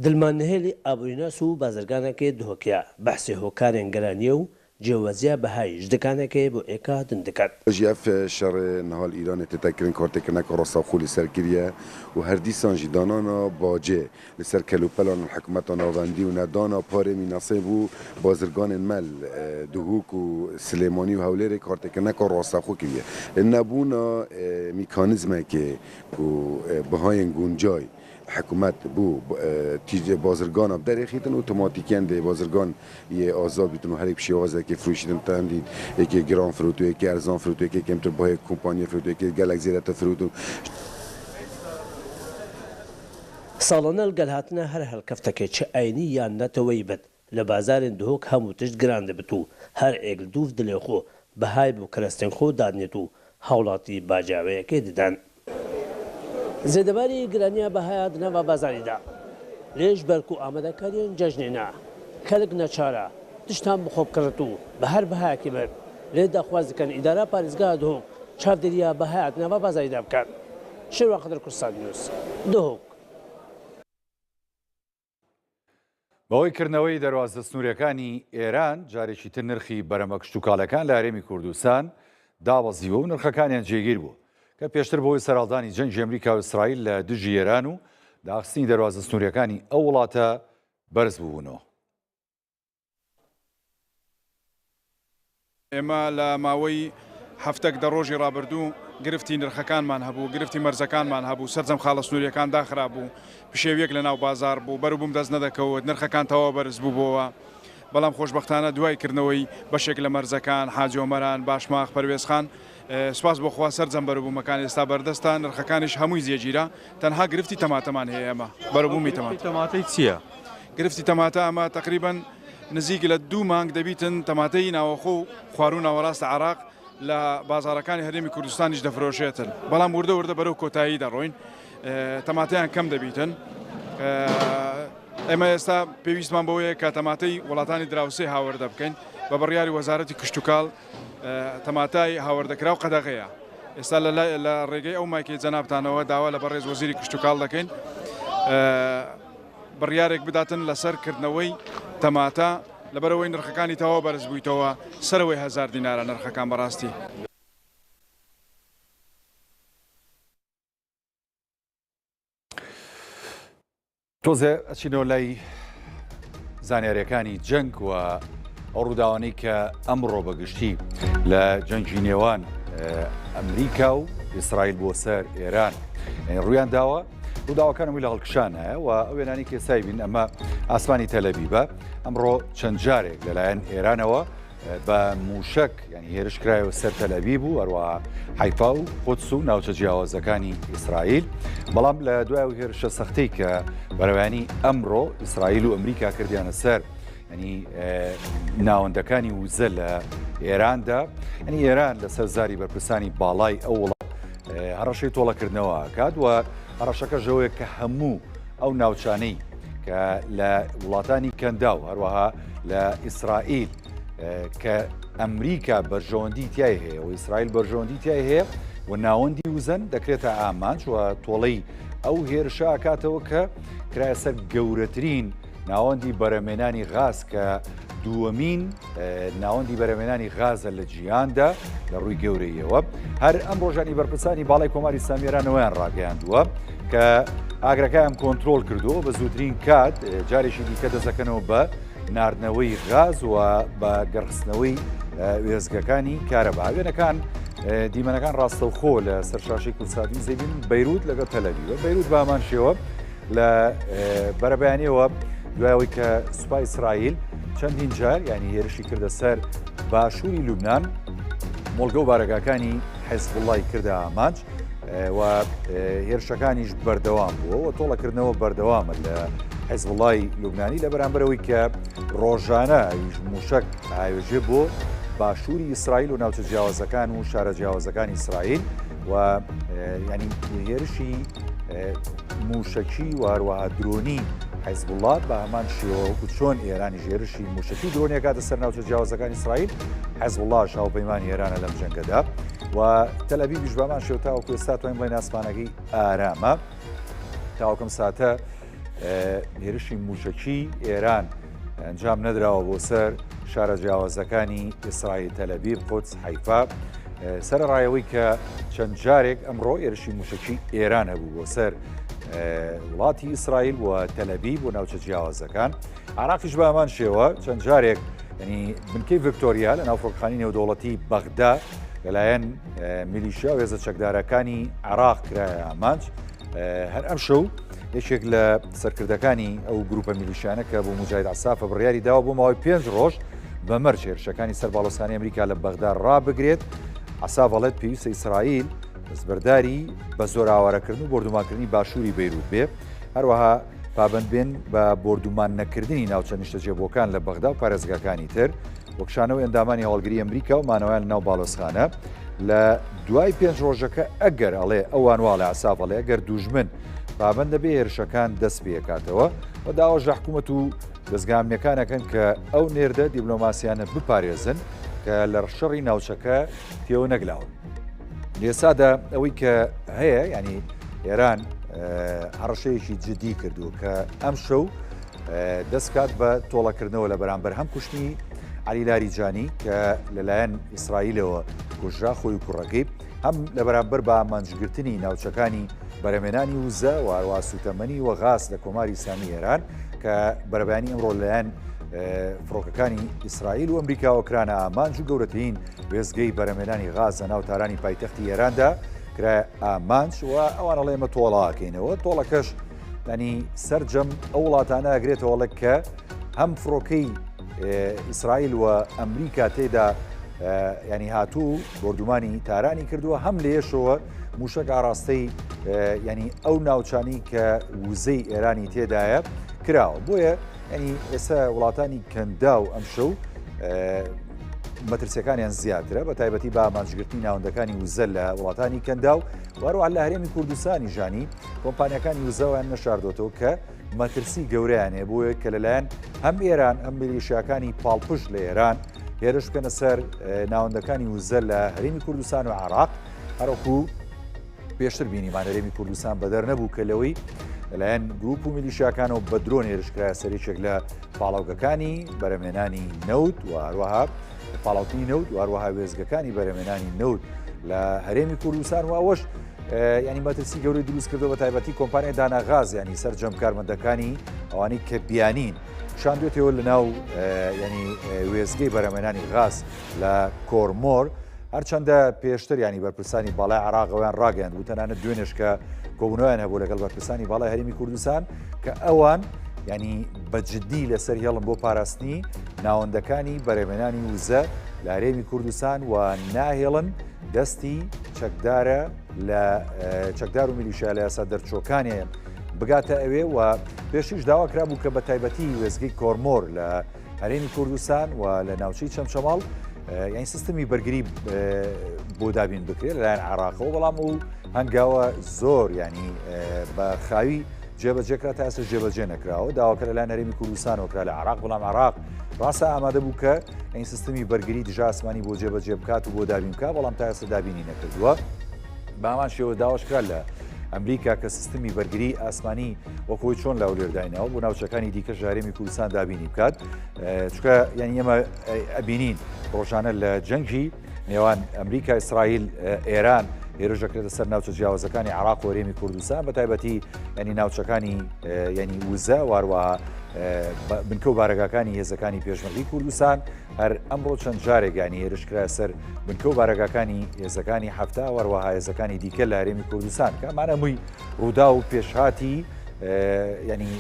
دلمانهێلی ئابووریناس و بازرگانێکی دهۆکەیە بەحسی هۆکارێن گەرانیە و جیوازیە بەهایش دکانێکی بۆ ئێکا دندکات. جیف شر نهال ایران تتکرین کارتکنک راساخو لسر کریه و هر دیسان جی دانانا باجه لسر کلوپلان الحکومت ناوندی و ندانا پاره میناسب و بازرگان مل دهوک و سلیمانی و هولیر کارتکنک راساخو کریه نبونا میکانیزمه که بهای گونجای حکومت بو تیج بازرگان اب در خیتن اتوماتیکن ده بازرگان یه آزاد بیتون هر یک شیوازه که فروشیدن تندید یکی گران فروتو یکی ارزان فروتو یکی کمتر با کمپانی فروتو یکی گلک زیرت فروتو. ساڵانە گەلهاتنە هەر هەڵکەفتەکە چ ئاینی یان نەتەوەی بێت لە بازارên دهۆک هەموو تشت گران دەبێت و هەر ئێگل دووف دلێ خۆ بەهای بۆ کەرەستێن خۆ دادنێت و هاوڵاتی باجاوەیەکێ ددان. زێدەباری گرانیا بەهایە دنەوە بازاریدا لێش بەرک و ئامادەکاریان جەژنێنە خەلک نەچارە تشتان بخۆ بکڕێت و بە هەر بەهایەکی بێت لێ داخواز دەکەن ئیدارە پارێزگا دهۆک چاودێریە بەهایە دنەوە بازاریدا بکات. شێوە قەدر کورسان نیوز دهۆک. بەهۆی کردنەوەی دەواازە سنوورەکانی ئێران جارێکی تر نرخی بەرەمە کشتتوکالەکان لە هەرێمی کوردستان دابەزیوە و نرخەکانیان جێگیر بوو کە پێشتر بۆی سەرهەڵدانی جەنگی ئەمریکا و ئیسرائیل لە دژی ئێران و داخستنی دەواازە سنوورەکانی ئەو وڵاتە بەرز بوونەوە. ئێمە لە ماوەی هەفتەك دە ڕۆژی ڕابردوو گرفتی نرخەکانمان هەبوو گرفتی مەرزەکانمان هەبوو سەرجەم خاڵە سنووریەکان داخرا بوو پشێویەک لە ناو بازار بوو بەرە بووم دەست نەدەکەوت نرخەکان تەواو بەرز بوو بۆەوە بەڵام خۆشببختانە دوای کردنەوەی بەشێک لە مەرزەکان حاجۆمەران باشماخ پەروێزخان سپاس بۆخوا سەرجەم بەرەبوومەکان ئێستا بەردەستان نرخەکانیش هەمووی زیێگیرە تەنها گرفتی تەماتەمان هەیە ئێمە بەرەبوومی تەماتەی چییە؟ گرفتی تەماتە ئەمە تقریبا نزیک لە 2 مانگ دەبیتن تەماتەی ناوەخۆ و خواروو ناوەڕاستە عراق لە بازارەکانی هەرێمی کوردستانیش دەفرۆشێتن بەڵام وردە وردە بەرەو کۆتایی دەڕۆین تەماتەیان کەم دەبیتن ئێمە ئێستا پێویستمان بەوەیە کە تەماتەی وڵاتانی دراوسێ هاوردە بکەین بە بڕیاری وەزارەتی کشتتوکاڵ تەماتای هاوردەکرا و قەدەغەیە ئێستا لە ڕێگەی ئەو مایکەی جەنابتانەوە داوا لە بەڕێز وەزیری کشتتوکاڵ دەکەین بڕیارێک بداتن لەسەر کردنەوەی تەماتە لەبەرەوەی نرخەکانی تەواو بەرز بوویتەوە سەرەوەی 1000 دینارە نرخەکان بەڕاستی. تۆزێ ئەچینەوە لای زانیاریەکانی جەنگ و ئەو ڕووداوانەی کە ئەمڕۆ بەگشتی لە جەنگی نێوان ئەمریکا و ئیسرائیل بۆ سەر ئێران ڕوویان داوە ڕووداوەکانەوەی لە هەڵکشانە و ئەو وێنانی کێسایی بین ئەمە ئاسمانی تەلەبیبە ئەمڕۆ چەند جارێک لەلایەن ئێرانەوە بە موشک ینی هێرشکرایەوە سەر تەلەبی بوو هەروەها حیفا و قودس و ناوچە جیاوازەکانی ئیسرائیل بەڵام لە دوای و هێرشە سەختەی کە بەرەوانی ئەمڕۆ ئیسرائیل و ئەمریکا کردیانە سەر ینی ناوەندەکانی وزە لە ئێراندا ینی ئێران لەسەر زاری بەرپرسانی باڵای ئەو وڵات هەڕەشەی تۆڵەکردنەوە کات و هەڕەشەکە ژەوەیە کە هەموو ئەو ناوچانەی کە لە وڵاتانی کەندا و هەروەها لە ئیسرائیل کە ئەمریکا بەرژەوەندی تای هەیە و ئیسرائیل بەرژەوەندی تای هەیە و ناوەندی وزەن دەکرێتە ئامانج و تۆڵەی ئەو هێرشە ئاکاتەوە کە کرایە سەر گەورەترین ناوەندی بەرەمێنانی غاز کە دووەمین ناوەندی بەرەمێنانی غازە لە جیهاندا لە ڕووی گەورەیەوە هەر ئەم ڕۆژانی بەرپرسانی باڵای کۆماری سامیێرانەوەیان ڕاگەیاندووە کە ئاگرەکەیان کۆنتترۆل کردووە بە زووترین کات جارێکی دیکە دەزەکەنەوە بە ناردنەوەی غاز و بە گەڕخستنەوەی وێزگەکانی کارەبا وێنەکان دیمەنەکان ڕاستەوخۆ لە سەرشاشی کوردستانی زەبین بەیروت لەگەڵ تەلەویوە بەیروت بامان شێوە لە بەرەبیانیەوە دوایەوەی کە سوپای ئیسرائیل چەندین جار ینی هێرشی کردە سەر باشووری لوبنان مۆڵگە و بارەگاکانی حیزبوڵای کردە ئامانج و هێرشەکانیش بەردەوام بووە و تۆڵەکردنەوە بەردەوامە لە حیزبوڵای لوبنانی لە بەرامبەرەوەی کە ڕۆژانە ئەویش موشک ئاوێژێ بۆ باشووری ئیسرائیل و ناوچە جیاوازەکان و شارە جیاوازەکانی ئیسرائیل و ینی هێرشی موشکی و هەروەها درۆنی حیزبوڵات بە هەمان شێوەوەکو چۆن ئێرانی ژێرشی موشکی درۆنیەکاتە سەر ناوچە جیاوازەکانی ئیسرائیل حیزبوڵاش هاوپەیمانی ئێرانە لەم جەنگەدا و تەلەبیبیش بەمان شێو تاوەکو ئێستا توانین بڵێن ئاسمانەکەی ئارامە تاوەکەم ساتە هێرشی موشکی ئێران ئەنجام نەدراوە بۆ سەر شارە جیاوازەکانی ئیسرائیل تەلەبیب قودس حیفا سەرڕایەوەی کە چەند جارێک ئەمڕۆ هێرشی موشکی ئێران هەبوو بۆ سەر وڵاتی ئیسرائیل و تەلەبیب و ناوچە جیاوازەکان عراقیش بە هەمان شێوە چەند جارێک ینی بنکەی ڤیکتۆریا لە ناوفرۆکخانی نێودەوڵەتی بەغدا لەلایەن میلیشیا و هێزە چەکدارەکانی عراق کرایە ئامانج هەر ئەم شەو یەکێک لە سەرکردەکانی ئەو گروپە میلیشیانە کە بۆ مجاهید عەسافە بڕیاری داوە بۆ ماوەی 5 ڕۆژ بە مەرج هێرشەکانی سەر باڵۆستانی ئەمریکا لە بەغدا ڕابگرێت عەساڤەڵێت پێویستە ئیسرائیل دەستبەرداری بە زۆراوارەکردن و بردومانکردنی باشووری بەیروت بێ هەروەها پابند بێن بە بردومان نەکردنی ناوچە نیشتەجێبووەکان لە بەغدا و پارێزگاکانی تر وەکشانەوە ئەندامانی هەوڵگری ئەمریکا و مانەوەیان ناو باڵۆسخانە لە دوای 5 ڕۆژەکە ئەگەر ئەڵێ ئەوانواڵە عەساڤەڵێ ئەگەر دوژمن پابندە بێ هێرشەکان دەست پێکاتەوە و داواژە حکوومەت و دەستگامنیەکانەکەن کە ئەو نێردە دیبلۆماسیانە بپارێزن کە لە ڕشەڕی ناوچەکە تێوە نەگلاون لێسادا ئەوەی کە هەیە ینی ئێران هەڕەشەیەکی جدی کردو کە ئەم شەو دەستکات بە تۆڵەکردنەوە لە بەرامبەر هەم کوشتنی عەلی لاریجانی کە لەلایەن ئیسرائیلەوە کوژرا خۆی و کوڕەکەی هەم لە بەرامبەر بە ئامانجگرتنی ناوچەکانی بەرەمێنانی وزە و هەروە سوتەمەنی و غاز لە کۆماری ئیسلامی ئێران کە بەرەبیانی ئەمڕۆ لەلایەن فڕۆکەکانی ئیسرائیل و ئەمریکا وکرانە ئامانج و گەورەترین وێزگەی بەرەمێنانی غازە ناو تارانی پایتەختی ئێراندا کرای ئامانج و ئەوان ئەڵێ ئێمە تۆڵاکەینەوە تۆڵەکەش ینی سەرجەم ئەو وڵاتانە ئەگرێتەوە کە هەم فڕۆکەی ئیسرائیل و ئەمریکا تێدا ینی هاتوو بردومانی تارانی کردووە هەم لێشەوە موشک ئاراستەی ینی ئەو ناوچانی کە وزەی ئێرانی تێدایە کراوە بۆیە ینی ئێستا وڵاتانی کەندا و ئەم شەو مەترسیەکانیان زیاترە بە تایبەتی بە ئامانجگرتنی ناوەندەکانی وزە لە وڵاتانی کەندا و وەروە لە هەرێمی کوردستانی ژانی کۆمپانیەکانی وزەوەیان نەشاردۆتەوە کە مەترسی گەورەیانێ بۆیە کە لەلایەن هەم ئێران ئەم میلیشیاکانی پاڵپشت لە ئێران هێرش بکەنە سەر ناوەندەکانی وزە لە هەرێمی کوردستان و عێراق هەروەکو پێشتر بینیمان هەرێمی کوردستان بەدەر نەبوو کە لەوەی لەلایەن گروپ و میلیشیاکانەوە بە درۆن هێرشکرایە سەرێکێک لە پاڵاوگەکانی بەرەمێنانی نەوت و هەروەها پاڵاوتنی نەوت و هەروەها وێزگەکانی بەرەمێنانی نەوت لە هەرێمی کوردستان و ئەوەش ینی مەترسی گەوری دروست کردو بە تایبەتی کۆمپانیای داناغاز ینی سەرجەم کارمەندەکانی ئەوانەی کە بیانین شاندوێتەوە لە ناو ینی وێزگەی بەرەمێنانی غاز لە کۆرمۆر هەرچەندە پێشتر ینی بەرپرسانی باڵای عراقەوەیان ڕاگەیاند بوو تەنانەت دوێنێش کە کۆبوونەوەیان هەبوو لەگەڵ بەرپرسانی باڵای هەرێمی کوردستان کە ئەوان ینی بەجددی لەسەر هێڵم بۆ پاراستنی ناوەندەکانی بەرهێمێنانی وزە لە هەرێمی کوردستان و ناهێڵن دەستی چەکدارە لە چەکدار و میلیشیا لە یاسا دەرچۆکانیان بگاتە ئەوێ و پێشیش داواکرا بوو کە بە تایبەتی وێزگەی کۆرمۆر لە هەرێمی کوردستان و لە ناوچەی چەمچەماڵ یعنی سیستمی بەرگری بۆ دابین بکرێت لەلایەن عراقەوە بەڵام و هەنگاوە زۆر ینی بە خاوی جێبەجێکرا تا ئێستا جێبەجێ نەکراوە داواکە لەلایەن هەرێمی کوردستانەوەکرا لە عراق بەڵام عراق ڕاستە ئامادە بوو کە ئەین سیستمی بەرگری دژە ئاسمانی بۆ جێبەجێ بکات و بۆ دابین بکات بەڵام تا ئێستا دابینی نەکردووە بامان شێوە داواشکرا لە ئەمریکا کە سیستمی بەرگری ئاسمانی وەکۆی چۆن لاو لێرداینەوە بۆ ناوچەکانی دیکە ژارێمی کوردستان دابینی بکات چکە یعنی ئێمە ئەبینین ڕۆژانە لە جەنگی نێوان ئەمریکا ئیسرائیل ئێران هێرشەکرێتە سەر ناوچە جیاوازەکانی عراق و هەرێمی کوردستان بە تایبەتی ینی ناوچەکانی ینی وزە واروەها بنکە و بارەگاکانی هێزەکانی پێشمەرگی کوردستان هەر ئەمڕۆ چەند جارێکانی هێرشکرا سەر بنکە و بارەگاکانی هێزەکانی هەفتا وەروەها هێزەکانی دیکە لە هەرێمی کوردستان کە ئەمانە مووی ڕوودا و پێشهاتی ینی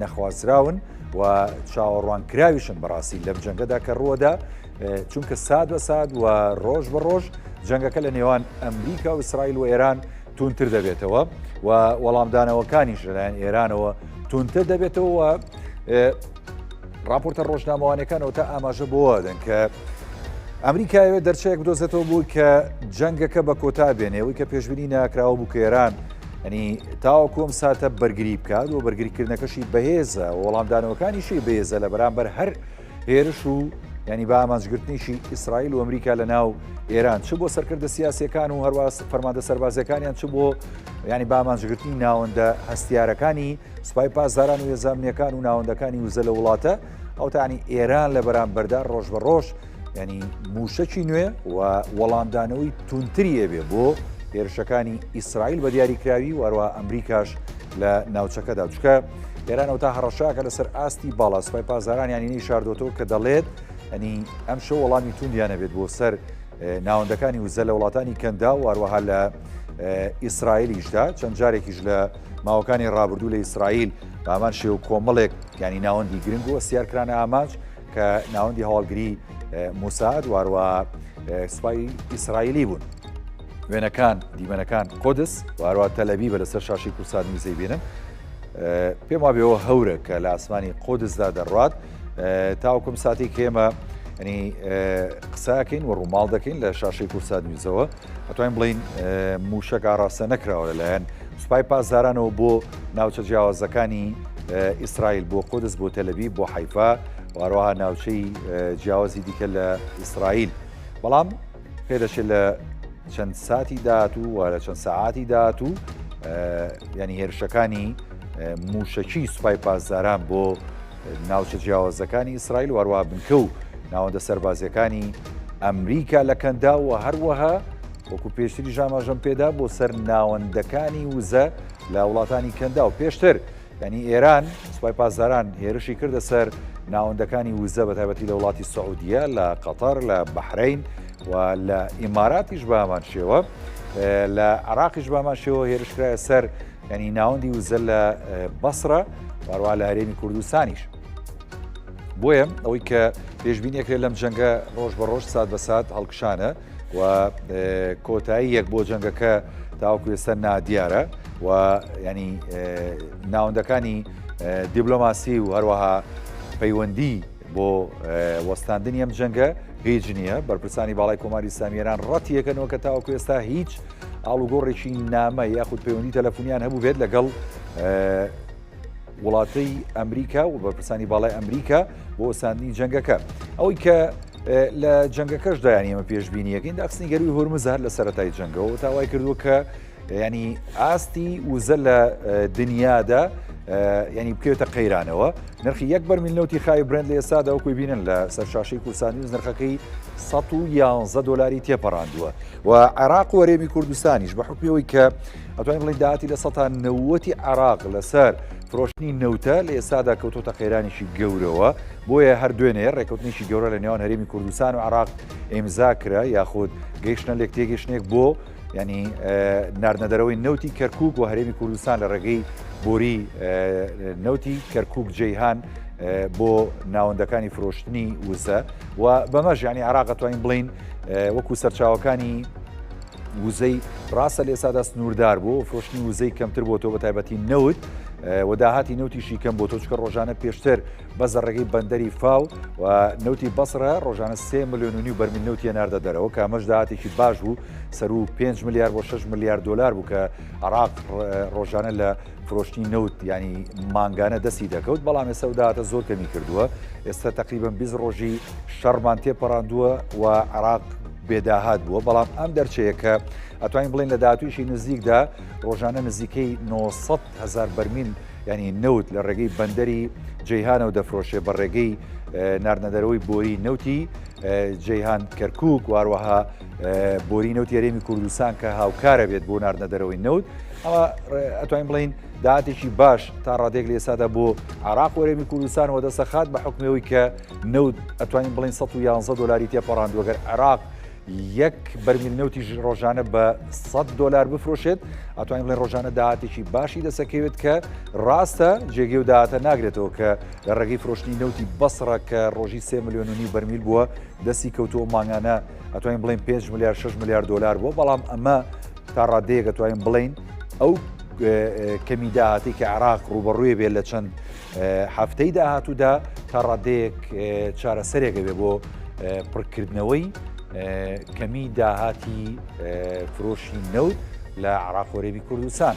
نەخوازراون و چاوەڕوانکراویشن بەڕاستی لەم جەنگەدا کە ڕووەدا چونکە ساد بە ساد و ڕۆژ بە ڕۆژ جەنگەکە لە نێوان ئەمریکا و ئیسرائیل و ئێران تونتر دەبێتەوە و وەڵامدانەوەکانیش لەلایەن ئێرانەوە تونتر دەبێتەوە و راپۆرتە ڕۆژنامەوانەکانەوە تا ئاماژە بۆ دەن کە ئەمریکایەوە دەرچەیەک بدۆزێتەوە بوو کە جەنگەکە بە کۆتا بێنێەوەی کە پێشبینی ناکراوە بوو کە ئێران ینی تاوەکۆم ساتە بەرگری بکات و بەرگریکردنەکەشی بەهێزە وەڵامدانەوەکانیشی بەهێزە لە بەرامبەر هەر هێرش و ینی با ئامانجگرتنیشی ئیسرائیل و ئەمریکا لە ناو ئێران چ بۆ سەرکردە سیاسیەکان و هەروە فەرماندە سەربازەکانیان چ بۆ ینی با ئامانجگرتنی ناوەندە هەستیارەکانی سوپای پاسداران و هێزانمیەکان و ناوەندەکانی وزە لە وڵاتە ئەو تانی ئێران لە بەرامبەردا ڕۆژ بە ڕۆژ ینی موشەکی نوێ و وەڵامدانەوەی تونتریە بێ بۆ هێرشەکانی ئیسرائیل بە دیاریکراوی و هەروە ئەمریکاش لە ناوچەکەدا چکە ئێرانەوە تا هەڕەشاکە لەسەر ئاستی باڵا سوپای پاسداران یانینی شاردۆتەوە کە دەڵێت ئەنی ئەم شەو وەڵامی توندیانە بێت بۆ سەر ناوەندەکانی وزە لە وڵاتانی کەندا و هەروەها لە ئیسرائیلیشدا چەند جارێکیش لە ماوەکانی ڕابردوو لە ئیسرائیل بامان شێو کۆمەڵێک ینی ناوەندی گرنگ و سیارکرانە ئاماج کە ناوەندی هەواڵگری موساد واروە سوپای ئیسرائیلی بوون وێنەکان دیمەنەکان قودس واروە تەلەبی بە لەسەر شاشی کورساد میزەی بێنن پێم وابێەوە هەورە کە لە ئاسمانی قودسدا دەڕات تاوەکم ساتی کێمە ینی قساکەین و ڕووماڵ دەکەین لە شاشەی کورساد میزەوە ئەتوانین بڵین موشک ئاڕاستە نەکراوە لەلایەن سوپای پاسدارانەوە بۆ ناوچە جیاوازەکانی ئیسرائیل بۆ قودس بۆ تەلەبی بۆ حیفا واروەها ناوچەی جیاوازی دیکە لە ئیسرائیل بەڵام پێدەچێت لە چەند ساتی داهاتوو و لە چەند سەعاتی داهاتوو ینی هێرشەکانی موشەکی سوپای پاسداران بۆ ناوچە جیاوازەکانی ئیسرائیل واروها بنکە و ناوەندە سەربازیەکانی ئەمریکا لە کەندا و هەروەها وەکو پێشتری ژاماژەم پێدا بۆ سەر ناوەندەکانی وزە لە وڵاتانی کەندا و پێشتر ینی ئێران سوپای پاسداران هێرشی کردە سەر ناوەندەکانی وزە بە تایبەتی لە وڵاتی سعودیە لە قەتەر لە بەحرین و لە ئیماراتیش بە هەمان شێوە لە عراقیش بە هەمان شێوە هێرشکرایە سەر ینی ناوەندی وزە لە بەسرە واروها لە هەرێمی کوردستانیش بۆیە ئەوەی کە پێشبینیەکرێت لەم جەنگە ڕۆژ بە ڕۆژ سات بە سات هەڵکشانە و کۆتایی یەک بۆ جەنگەکە تاوەکو ئێستا نادیارە و ینی ناوەندەکانی دیبلۆماسی و هەروەها پەیوەندی بۆ وەستاندنی ئەم جەنگە هیچ نییە بەرپرسانی باڵای کۆماری ئیسلامی ئێران ڕەتیەکەنەوە کە تاوەکو ئێستا هیچ ئاڵوگۆڕێکی نامە یاخود پەیوەندی تەلەفۆنیان هەبوو بێت لەگەڵ وڵاتەی ئەمریکا و بەرپرسانی باڵای ئەمریکا بۆ وەستاندنی جەنگەکە ئەوەی کە لە جەنگەکەشدا ینی ئێمە پێشبینیەکەین داخستنی گەروی هۆرمز هەر لە سەرەتای جەنگەوە تاوای کردووە کە ینی ئاستی وزە لە دنیادا ینی بکەوێتە قەیرانەوە نرخی یەک بەرمیل نەوتی خاوی برند لە ئێستادا وەکوی بینن لە سەرشاشەی کورسانیوز نرخەکەی $111 تێپەڕاندووە و عێراق و هەرێمی کوردستانیش بە حکمیەوەی کە ئەتوانین بڵین داهاتی لە 90 عراق لەسەر فرۆشتنی نەوتە لە ئێستادا کەوتۆتە خێرانیشی گەورەوە بۆیە هەر دوێنێ ڕێکەوتنیشی گەورە لە نێوان هەرێمی کوردستان و عراق ئێمزا کرا یاخود گەیشتنە لێک تێگەشتێک بۆ ینی ناردنەدەرەوەی نەوتی کەرکووک و هەرێمی کوردستان لە ڕێگەی بۆری نەوتی کەرکووک جەیهان بۆ ناوەندەکانی فرۆشتنی وزە و بەمەش ینی عراق ئەتوانین بڵین وەکو سەرچاوەکانی وزەی ڕاستە لە ئێستادا سنووردار بوو فرۆشتنی وزەی کەمتر بۆ تۆ بە تایبەتی نەوت و داهاتی نەوتیشی کەم بۆ تۆ چکە ڕۆژانە پێشتر بەزە ڕێگەی بەندەری فاو و نەوتی بەسرە ڕۆژانە 3 ملیۆن و نیو بەرمیل نەوتیە ناردە دەرەوە کە ئەمەش داهاتێکی باش بوو سەر و 5 ملیار بۆ 6 ملیار دلار بوو کە عراق ڕۆژانە لە فرۆشتنی نەوت ینی مانگانە دەستی دەکەوت بەڵام ئێستا داهاتە زۆر کەمی کردووە ئێستا تقریبان 20 ڕۆژی شەڕمان تێپەڕاندووە و عراق بێداهات بووە بەڵام ئەم دەرچەیە کە ئەتوانین بڵین لە داهاتوویشی نزیکدا ڕۆژانە نزیکەی 900,000 بەرمیل ینی نەوت لە ڕێگەی بەندەری جەیهانەوە دەفرۆشێ بە ڕێگەی ناردنەدەرەوەی بۆری نەوتی جەیهان کەرکووک واروەها بۆری نەوتی هەرێمی کوردستان کە هاوکارە بێت بۆ ناردنەدەرەوەی نەوت ئەمە ئەتوانین بڵین داهاتێکی باش تا ڕادێک لە ئێستادا بۆ عراق و هەرێمی کوردستانەوە دەسەخات بە حکمەوەی کە نەوت ئەتوانین بڵین 111 دلاری تێپەڕاندووە گەر عراق یەک بەرمیل نەوتی ڕۆژانە بە 100 دلار بفرۆشێت ئەتوانین بڵێن ڕۆژانە داهاتێکی باشی دەسەکەوێت کە ڕاستە جێگە و داهاتە ناگرێتەوە کە لە ڕێگەی فرۆشتنی نەوتی بەسڕە کە ڕۆژی 3 ملیۆن و نیو بەرمیل بووە دەستی کەوتۆ مانگانە ئەتوانین بڵین 5 ملیار 6 ملیار دلار بووە بەڵام ئەمە تا ڕادەیەک ئەتوانین بڵین ئەو کەمی داهاتی کە عراق ڕوبەڕوویە بێت لە چەند هەفتەی داهاتوودا تا ڕادەیەک چارەسەرێکە بێ بۆ پڕکردنەوەی کەمی داهاتی فرۆشی نەوت لە عراق و هەرێمی کوردستان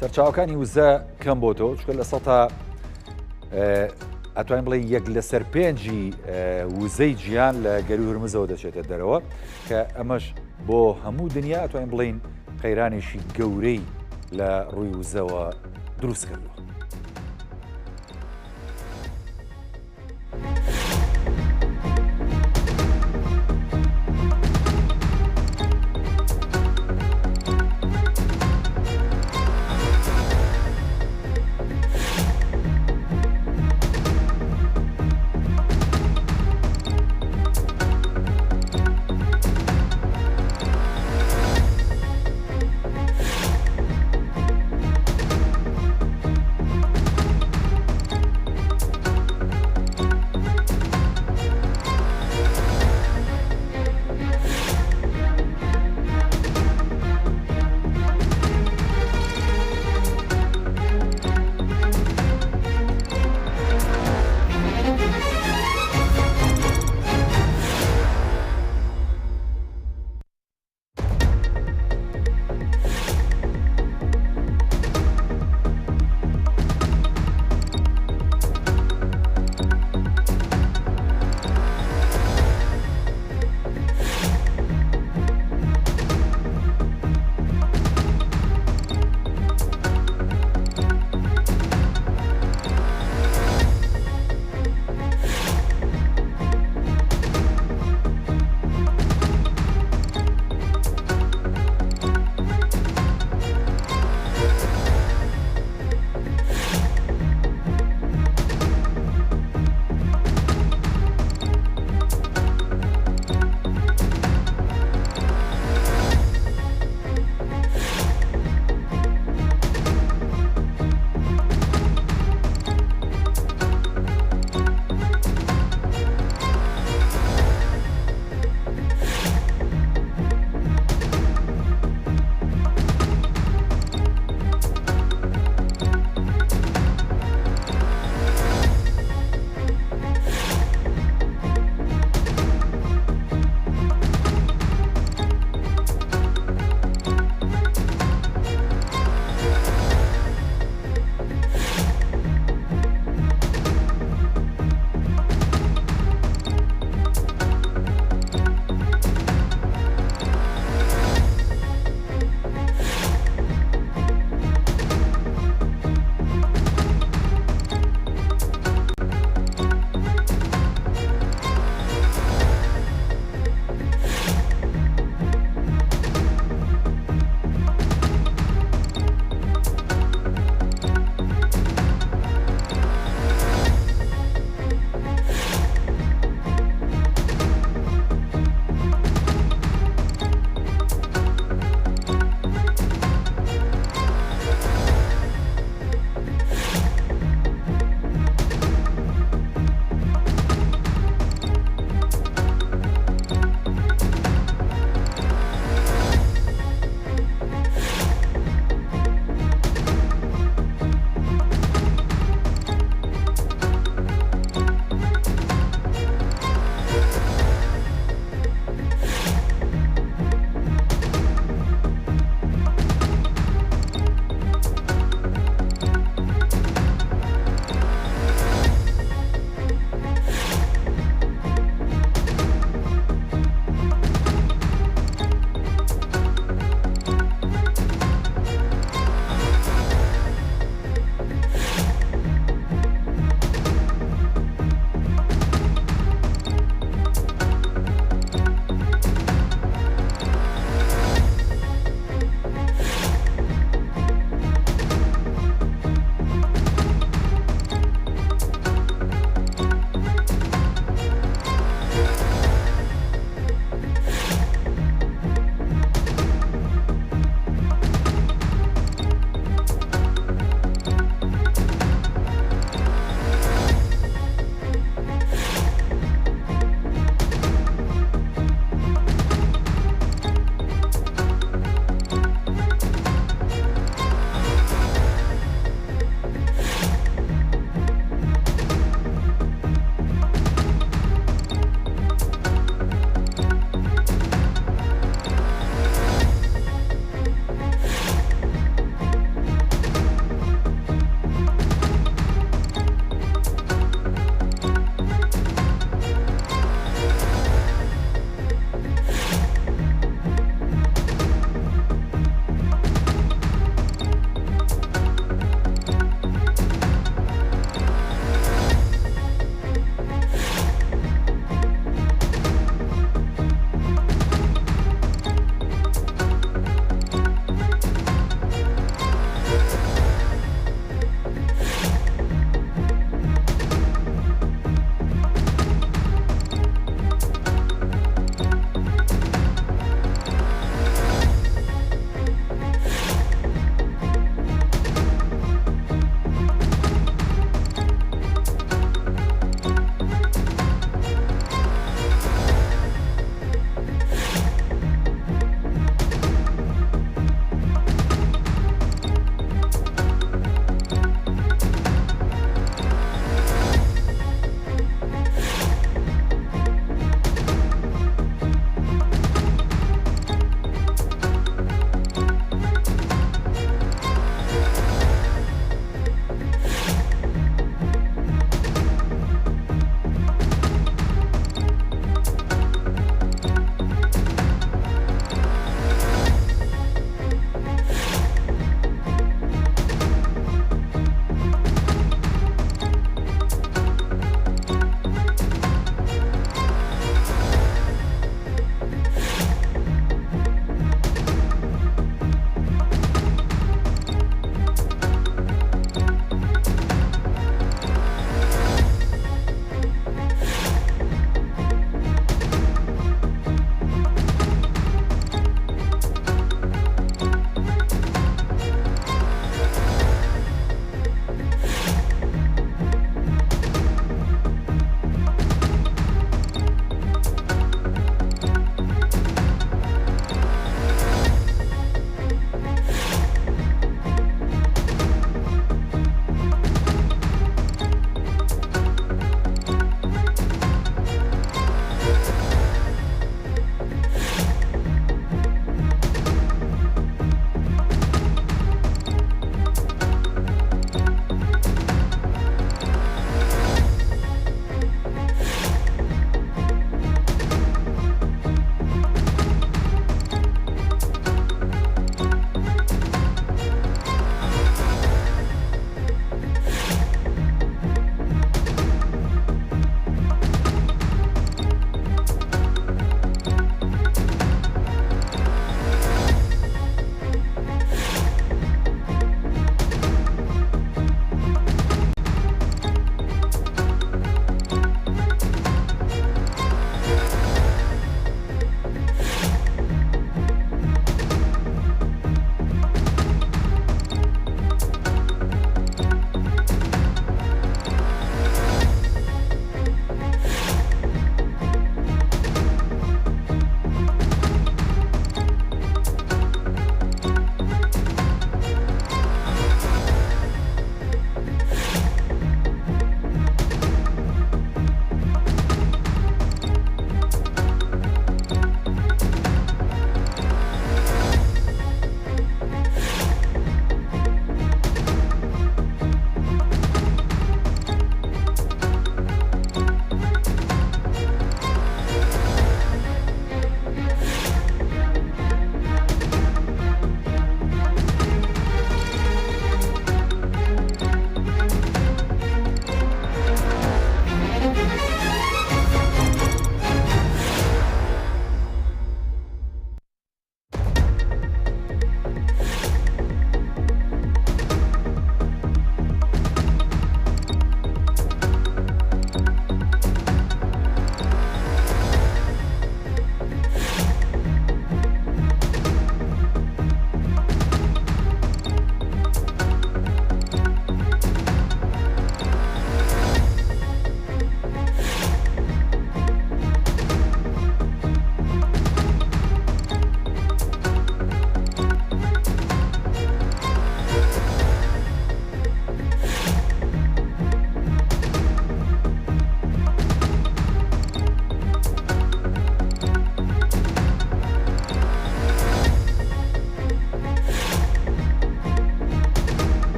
سەرچاوەکانی وزە کەم بۆتەوە چکە لە سەتا ئەتوانین بڵێ 1/5 وزەی گیان لە گەری هورمزەوە دەچێتە دەرەوە کە ئەمەش بۆ هەموو دنیا ئەتوانین بڵین قەیرانێکی گەورەی لە ڕووی وزەوە دروست کردووە.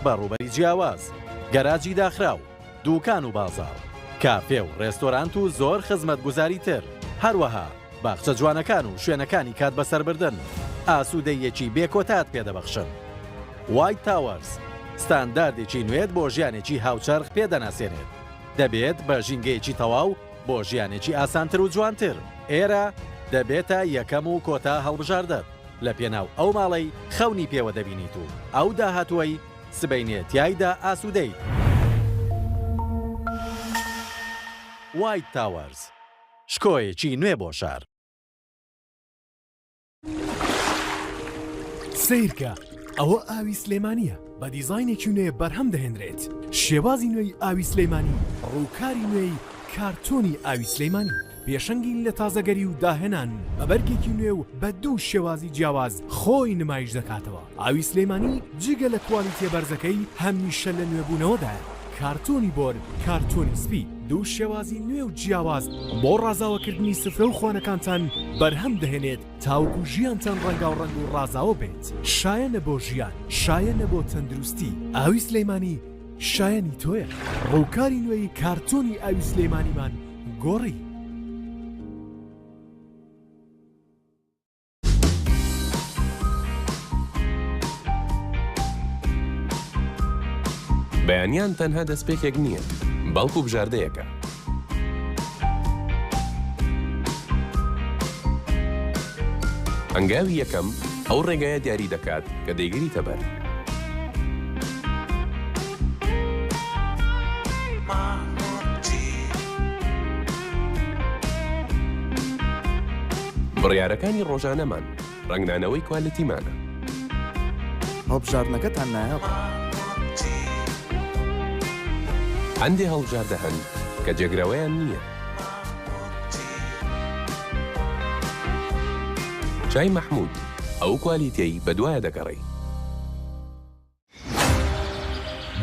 بەڕوبەری جیاواز، گەراجی داخراو، دوکان و بازار، کافێ و ڕێستۆرانت و زۆر خزمەتگوزاری تر، هەروەها باخچە جوانەکان و شوێنەکانی کات بەسەربردن ئاسوودەیەکی بێکۆتات پێدەبەخشن. وایت تاوەرز ستانداردێکی نوێت بۆ ژیانێکی هاوچەرخ پێدەناسێنێت، دەبێت بە ژینگەیەکی تەواو بۆ ژیانێکی ئاسانتر و جوانتر. ئێرە دەبێتە یەکەم و کۆتا هەڵبژاردت لە پێناو ئەو ماڵەی خەونی پێوە دەبینیت و ئەو داهاتووەی سبەینێتیایدا ئاسوودەیت. وایت تاوەرز، شکۆیەکی نوێ بۆ شار. سیرکە، ئەوە ئاوی سلێمانیە بە دیزاینێکی نوێ بەرهەم دەهێنرێت. شێوازی نوێی ئاوی سلێمانی، ڕووکاری نوێی کارتۆنی ئاوی سلێمانی، پێشەنگی لە تازەگەری و داهێنان بە بەرگێکی نوێ و بە دوو شێوازی جیاواز خۆی نمایش دەکاتەوە. ئاوی سلێمانی جگە لە کوالیتیە بەرزەکەی هەمیشە لە نوێبوونەوەدایە. کارتۆنی بۆر، کارتۆنی سپی، دوو شێوازی نوێ و جیاواز بۆ ڕازاوەکردنی سفرە و خوانەکانتان بەرهەم دەهێنێت تاوکو ژیانتان ڕەنگاو ڕەنگ و ڕازاوە بێت. شایەنە بۆ ژیان، شایەنە بۆ تەندروستی. ئاوی سلێمانی شایەنی تۆیە. ڕووکاری نوێی کارتۆنی ئاوی سلێمانیمان گۆڕی. بەیانیان تەنها دەستپێکێک نییە، بەڵکو بژاردەیەکە. هەنگاوی یەکەم ئەو ڕێگایە دیاری دەکات کە دەیگریتە بەر. بڕیارەکانی ڕۆژانەمان ڕنگدانەوەی کوالەتیمانە. هەڵبژاردنەکەتان نایە؟ هەندێ هەڵبژاردە هەن کە جێگرەوەیان نییە. چای مەحموود ئەو کوالیتیەی بەدوایە دەگەڕێ.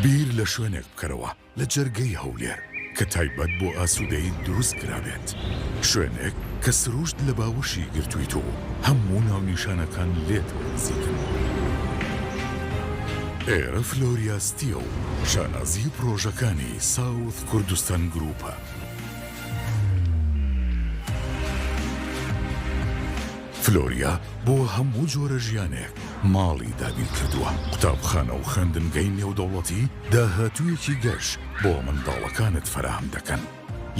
بیر لە شوێنێک بکەرەوە لە جەرگەی هەولێر کە تایبەت بۆ ئاسوودەی دروست کرابێت. شوێنێک کە سروشت لە باوشی گرتوویت و هەموو ناونیشانەکان لێت نزیکن. ئێرە فلۆریاستیە و شانازی پرۆژەکانی ساوت کوردستان گروپە. فلۆریا بۆ هەموو جۆرە ژیانێک ماڵی دابیر کردووە. قوتابخانە و خوێندنگەی نێودەوڵەتی داهاتوویەکی گەش بۆ منداڵەکانت فراهم دەکەن.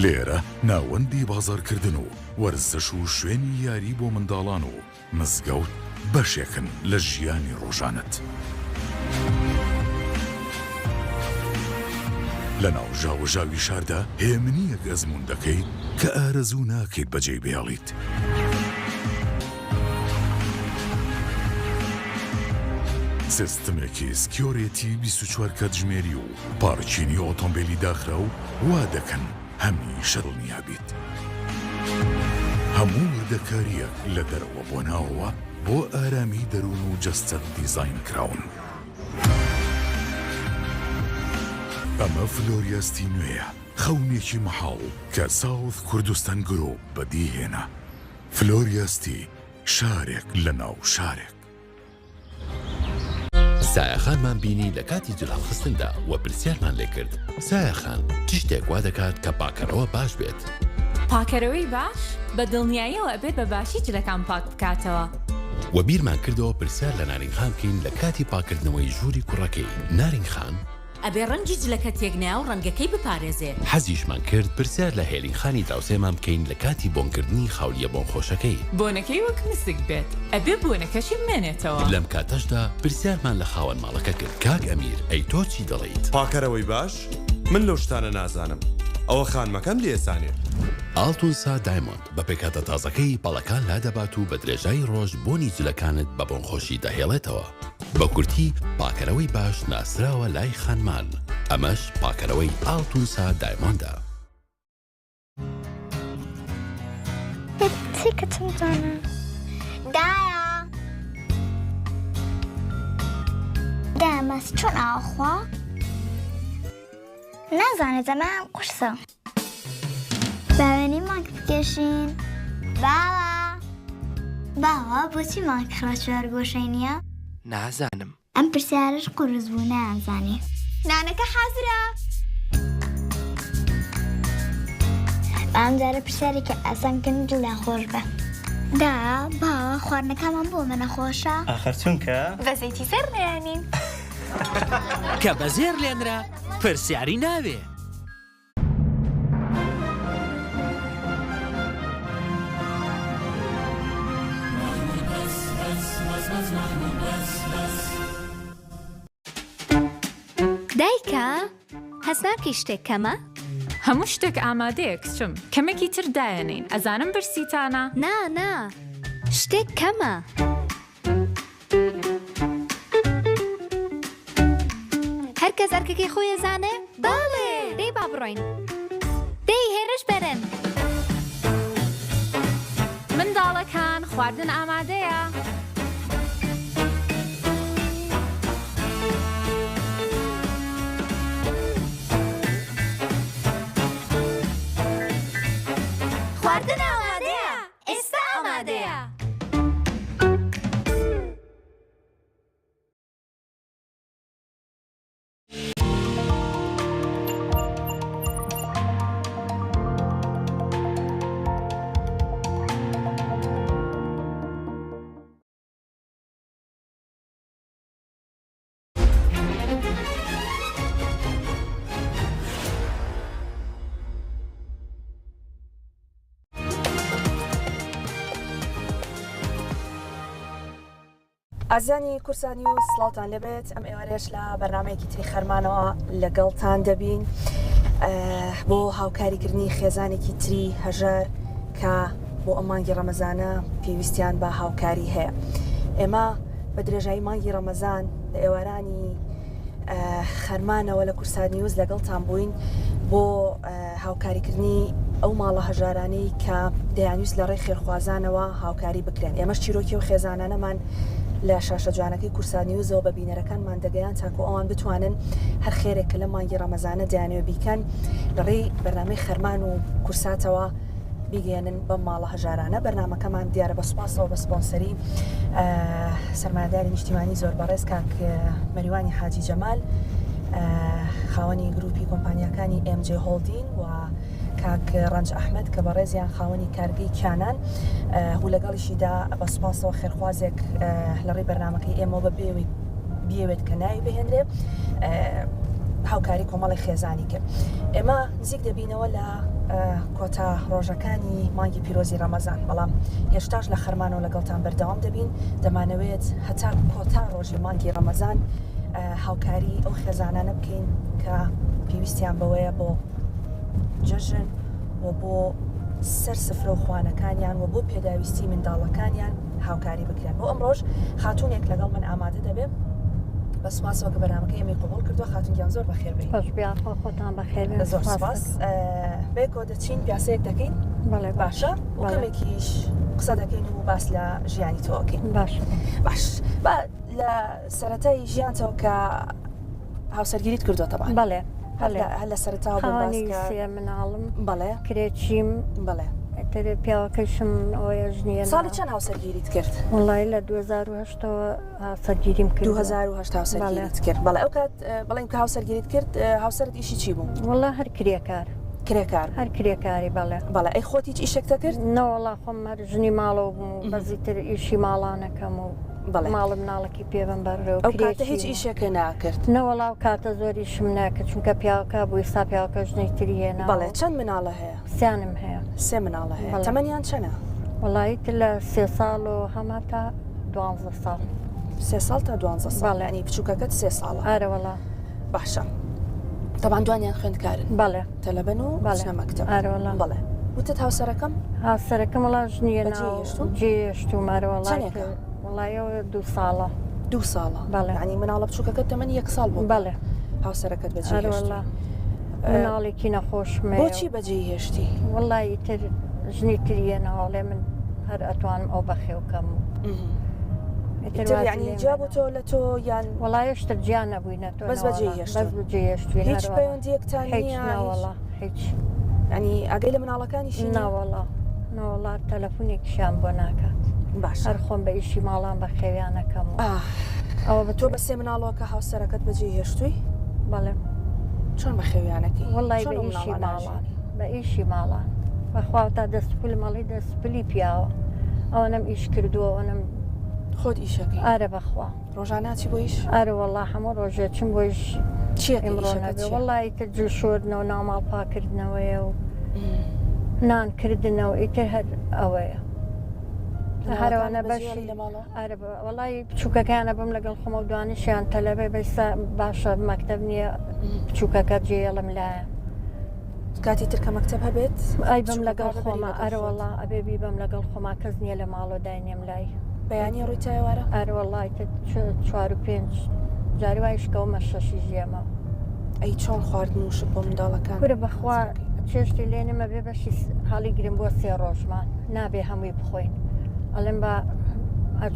لێرە ناوەندی بازارکردن و وەرزش و شوێنی یاری بۆ منداڵان و مزگەوت بەشێکن لە ژیانی ڕۆژانت. لە ناو ژاوەژاوی شاردا هێمنیەک ئەزمون دەکەیت کە ئارەزوو ناکەیت بەجێ بێڵیت. سیستمێکی سکیۆرێتی 24 کاتژمێری و پارچینی ئۆتۆمبیلی داخرا و وا دەکەن هەمیشە دڵنیا بیت. هەموو وردەکاریەک لە دەرەوە بۆ ناوەوە بۆ ئارامی دەروون و جەستەت دیزاین کراون. ئەمە فلۆریاستی نوێیە، خەونێکی مەحاڵ کە ساوت کوردستان گرۆپ بەدیهێنا. فلۆریاستی شارێک لە ناو شارێک. سایەخانمان بینی لە کاتی جلهەڵخستندا و پرسیارمان لێ کرد سایەخان چ شتێک وا دەکات کە پاکەرەوە باش بێت. پاکەرەوەی باش بە دڵنیاییەوە ئەبێت بە باشی جلەکان پاک بکاتەوە. و بیرمان کردەوە پرسیار لە نارنجخان بکەین لە کاتی پاکردنەوەی ژووری کوڕەکەی. نارنجخان ئەبێ ڕەنگی جلەکە تێکنیا و ڕەنگەکەی بپارێزێت. حەزیشمان کرد پرسیار لە هێلینخانی داوسێمان بکەین لە کاتی بۆنکردنی خاولیە بۆنخۆشەکەی. بۆنەکەی وەک مسک بێت ئەبێ بۆنەکەشی بمێنێتەوە. لەم کاتەشدا پرسیارمان لە خاوەن ماڵەکە کرد کاک ئەمیر ئەی تۆ چی دەڵێیت؟ پاکەرەوەی باش؟ من لەو شتانە نازانم. ئەوە خانمەکەم لێسانێت. ئالتونسا دایمۆند بە پێکاتە تازەکەی پەڵەکان لادەبات و بە درێژایی ڕۆژ بۆنی جلەکانت بە بۆنخۆشی دەهێڵێتەوە. بە کورتی پاکەرەوەی باش ناسراوە لای خانمان. ئەمەش پاکەرەوەی ئالتونسا دایمۆندە. چیکەتم جانە؟ دایە دامەس چۆن ئاخوا؟ نازانێت ئەمەم قورسە. باوێنی مانک بکێشین. باوە بۆچی مانک خراچوار گۆشەی نییە؟ نازانم ئەم پرسیارش قورس بوو نازانێ نانەکە حازرە ئەم جارە پرسیارێکی ئاسانکردن دڵیان خۆش بە دا باوە خواردنەکەمان بۆ منە خۆشە ئاخر چونکە بەزەیتی فێر نەیانین کە بەزێر لێنرا پرسیاری ناوێ دایکە هەست ناکەی شتێک کەمە؟ هەموو شتێک ئامادەیە کچم کەمێکی تر دایەنین ئەزانم برسیتانە؟ نا شتێک کەمە هەر کەس ئەرکەکەی خۆی زانێ؟ باڵێ دەی با بڕۆین دەی هێرش بەرن منداڵەکان خواردن ئامادەیە؟ خواردن ئامادەیە ئێستا ئامادەیە ئازانی کورسانی و سڵاوتان لەبێت ئەم ئێوارێش لە بەرنامەیەکی تری خەرمانەوە لەگەڵتان دەبین بۆ هاوکاریکردنی خێزانێکی تری هەژار کە بۆ ئەم مانگی ڕەمەزانە پێویستیان بە هاوکاری هەیە. ئێمە بە درێژایی مانگی ڕەمەزان لە ئێوارانی خەرمانەوە لە کورسانیوز لەگەڵتان بووین بۆ هاوکاریکردنی ئەو ماڵە هەژارانەی کە دەیانویست لە ڕێی خێرخوازانەوە هاوکاری بکرێن. ئێمەش چیرۆکی و خێزانانەمان لە شاشە جوانەکەی کورسانیوزەوە بە بینەرەکانمان دەگەیان تاکو ئەوان بتوانن هەر خێرێکە لە مانگی ڕەمەزانە دەیانوێ بیکەن لە ڕێی بەرنامەی خەرمان و کورساتەوە بیگەێنن بە ماڵە هەژارانە. بەرنامەکەمان دیارە بە سوپاسەوە بە سپۆنسەری سەرمایه‌داری نیشتیمانی زۆر بەڕێز کاک مەریوانی حاجی جەمال خاوەنی گروپی کۆمپانیەکانی MJ هۆڵدین و کاک ڕەنج ئەحمەد کە بەڕێزیان خاوەنی کارگەی کیانان و لەگەڵیشیدا بە سوپاسەوە خێرخوازێک لە ڕێی بەرنامەکەی ئێمە بە بێوێت کە ناوی بهێنرێ هاوکاری کۆمەڵی خێزانی کرد. ئێمە نزیک دەبینەوە لە کۆتا ڕۆژەکانی مانگی پیرۆزی ڕەمەزان، بەڵام هێشتاش لە خەرمانەوە لەگەڵتان بەردەوام دەبین. دەمانەوێت هەتا کۆتا ڕۆژی مانگی ڕەمەزان هاوکاری ئەو خێزانانە بکەین کە پێویستیان بەوەیە بۆ جەژن و بۆ سەر سفرە و خوانەکانیان و بۆ پێداویستی منداڵەکانیان هاوکاری بکرێن. بۆ ئەمڕۆژ خاتوونێک لەگەڵ من ئامادە دەبێت بە سوپاسەوە کە بەرنامەکەی ئێمەی قبوڵ کردووە. خاتونگیان زۆر بەخێر بێت. خۆتان بەخێر بێت. زۆر سوپاس. بێکۆ دەچین پیاسەیەک دەکەین باشە و کەمێکیش قسە دەکەین و باس لە ژیانی تۆکەین. باش لە سەرەتای ژیانتەوە کە هاوسەرگیریت کردووە تەبان. بەڵێ هەر لە سەرەتاوە سێ مناڵم بەڵێ کرێچیم بەڵێ پیاوەکەشم ئەوەیە ژنیە. ساڵی چەند هاوسەرگیریت کرد؟ وڵی لە 2008ەوە هاوسەرگیریم کرد. 2008 هاوسەرگیریت کرد. بەڵێ ئەو کات بەڵێم کە هاوسەرگیریت کرد هاوسەرت ئیشی چی بوو؟ وڵا هەر کرێکار. کرێکار هەر کرێکاری بەڵێ. بەڵێ ئەی خۆت هیچ ئیشێکتە کرد؟ نەوەڵا خۆم هەر ژنی ماڵەوە بووم بەزیتر ئیشی ماڵانەکەم و ماڵم ناڵکی پێبم بەڕێ و ئەو کاتە هیچ ئیشێکە ناکرد؟ نەوەڵا و کاتە زۆریشم ناکرد چونکە پیاوەکە بوو ئێستا پیاوەکە ژنەی تری هێنا. بەڵێ چەند مناڵە هەیە؟ سێنم هەیە. سێ مناڵە هەیە. تەمەنیان چەنە؟ وڵایت لە 3 ساڵ و هەما تا 12 ساڵ. 3 ساڵ تا 12 ساڵ. ینی بچووکەکەت 3 ساڵە. ئارە وڵا. باشە. طبعا دوانیان خوێندکارن. بەڵێ. تەلەبەن و چنە مەکتەب. ئارە وڵا. بەڵێ. وتت هاوسەرەکەم؟ هاوسەرەکەم وڵا ژنیە جێشتوم ئارە وڵای. وڵایەوە 2 ساڵە. 2 ساڵە. بەڵێ. ینی مناڵە بچووکەکەت تەمەنی 1 ساڵ بوو. بەڵێ. هاوسەرەکەت بەجێ هێشتی. ئارە وڵا. مناڵێکی نەخۆشمە. بۆچی بەجێ هێشتی؟ وڵی تر ژنی تریە ناوڵێ من هەر ئەتوانم ئەو بەخێوکەم. یعنی جا بۆ تۆ لە تۆ یان وڵایشتر گیان نەبووینەوە بەس بەجێهێشتوین هیچ پەیوەندیەکتان ناوەڵا هیچ. ینی ئاگەی لە مناڵەکانیشی ناوەڵا ناوەڵا تەلەفۆنێکیشیان بۆ ناکات. باش هەر خۆم بە ئیشی ماڵان بە خێویانەکەم. ئەوە بە تۆ بە سێ مناڵەوە کە هاوسەرەکەت بەجێ هێشتووی؟ بەڵێ. چۆن بە خێویانەکەی؟ وەڵی بە ئیشی ماڵان بە ئیشی ماڵان بەخوا تا دەستپل مەڵی دەستپلی پیاوە ئەوەنم ئیش کردووە ئەوەنم خۆت ئیشەکەی؟ ئارە بەخوا ڕۆژاناچی بۆ ئیش؟ ئارە وەڵا هەموو ڕۆژێ چم بۆیش ئیمڕۆنەبێ وەڵی تر جوو شۆردنەوە ناوماڵ پاکردنەوەیە و نانکردنەوە ئیتر هەر ئەوەیە هەروانە بەشی ئارە وەڵی بچووکەکانە بم لەگەڵ خۆمە و دوانیشیان تەلەبێ بەسا باشە مەکتەب نییە بچووکەکە جێڵم لایە کاتی ترکە مەکتەب هەبێت؟ ئای بم لەگەڵ خۆمە ئەرەوەڵا ئەبێبی بەم لەگەڵ خۆما کەس نییە لە ماڵۆ داینێم لای بەیانی ڕووی تایوارە؟ ئەرەوەڵی 4 و 5 جاری وایشکەومە 6 ژێمە ئەی چۆن خواردن وشت بۆ منداڵەکان؟ کورە بەخوا چێشتی لێنمە بێ بەشی هەڵی گرم بۆ 3 ڕۆژمان نابێ هەمووی بخۆین ئەڵێم بە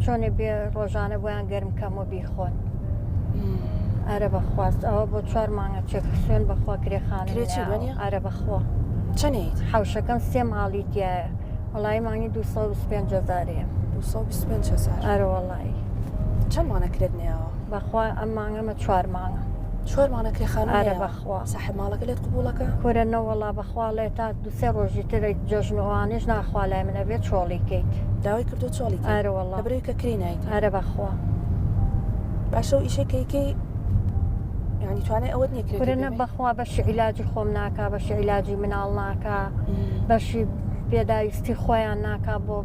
چۆنێ بێ ڕۆژانە بۆیان گەرم کەم و بیخۆن ئارە بەخواست ئەوە بۆ 4 مانگە چێک سوێن بەخوا کرێخانە ئارە بەخوا چەنیت؟ حوشەکەم 3 ماڵی تایە وەڵی مانگی 225,000 225,000 ئارە وەڵی چەند مانەکرێت نێەوە؟ بەخوا ئەم مانگەمە 4 مانگە 4 مانە کرێخانە ئارە بەخوا ساحب ماڵەکە لێت قبولەکە؟ کورە نەوەڵا بەخوا لێ تا 2-3 ڕۆژی ترێک جەژنوانش ناخوا لای منە بێت چۆڵی کەیت داوای کردو چۆڵی ئارە وەڵا لەبەرەوەی کە کری نایت ئارە بەخوا باشە و ئیشەکەیکەی ینی توانێت ئەوەت نیەکرێت کورە بەخوا بەشی عیلاجی خۆم ناکا بەشی عیلاجی مناڵ ناکا بەشی پێداویستی خۆیان ناکا بۆ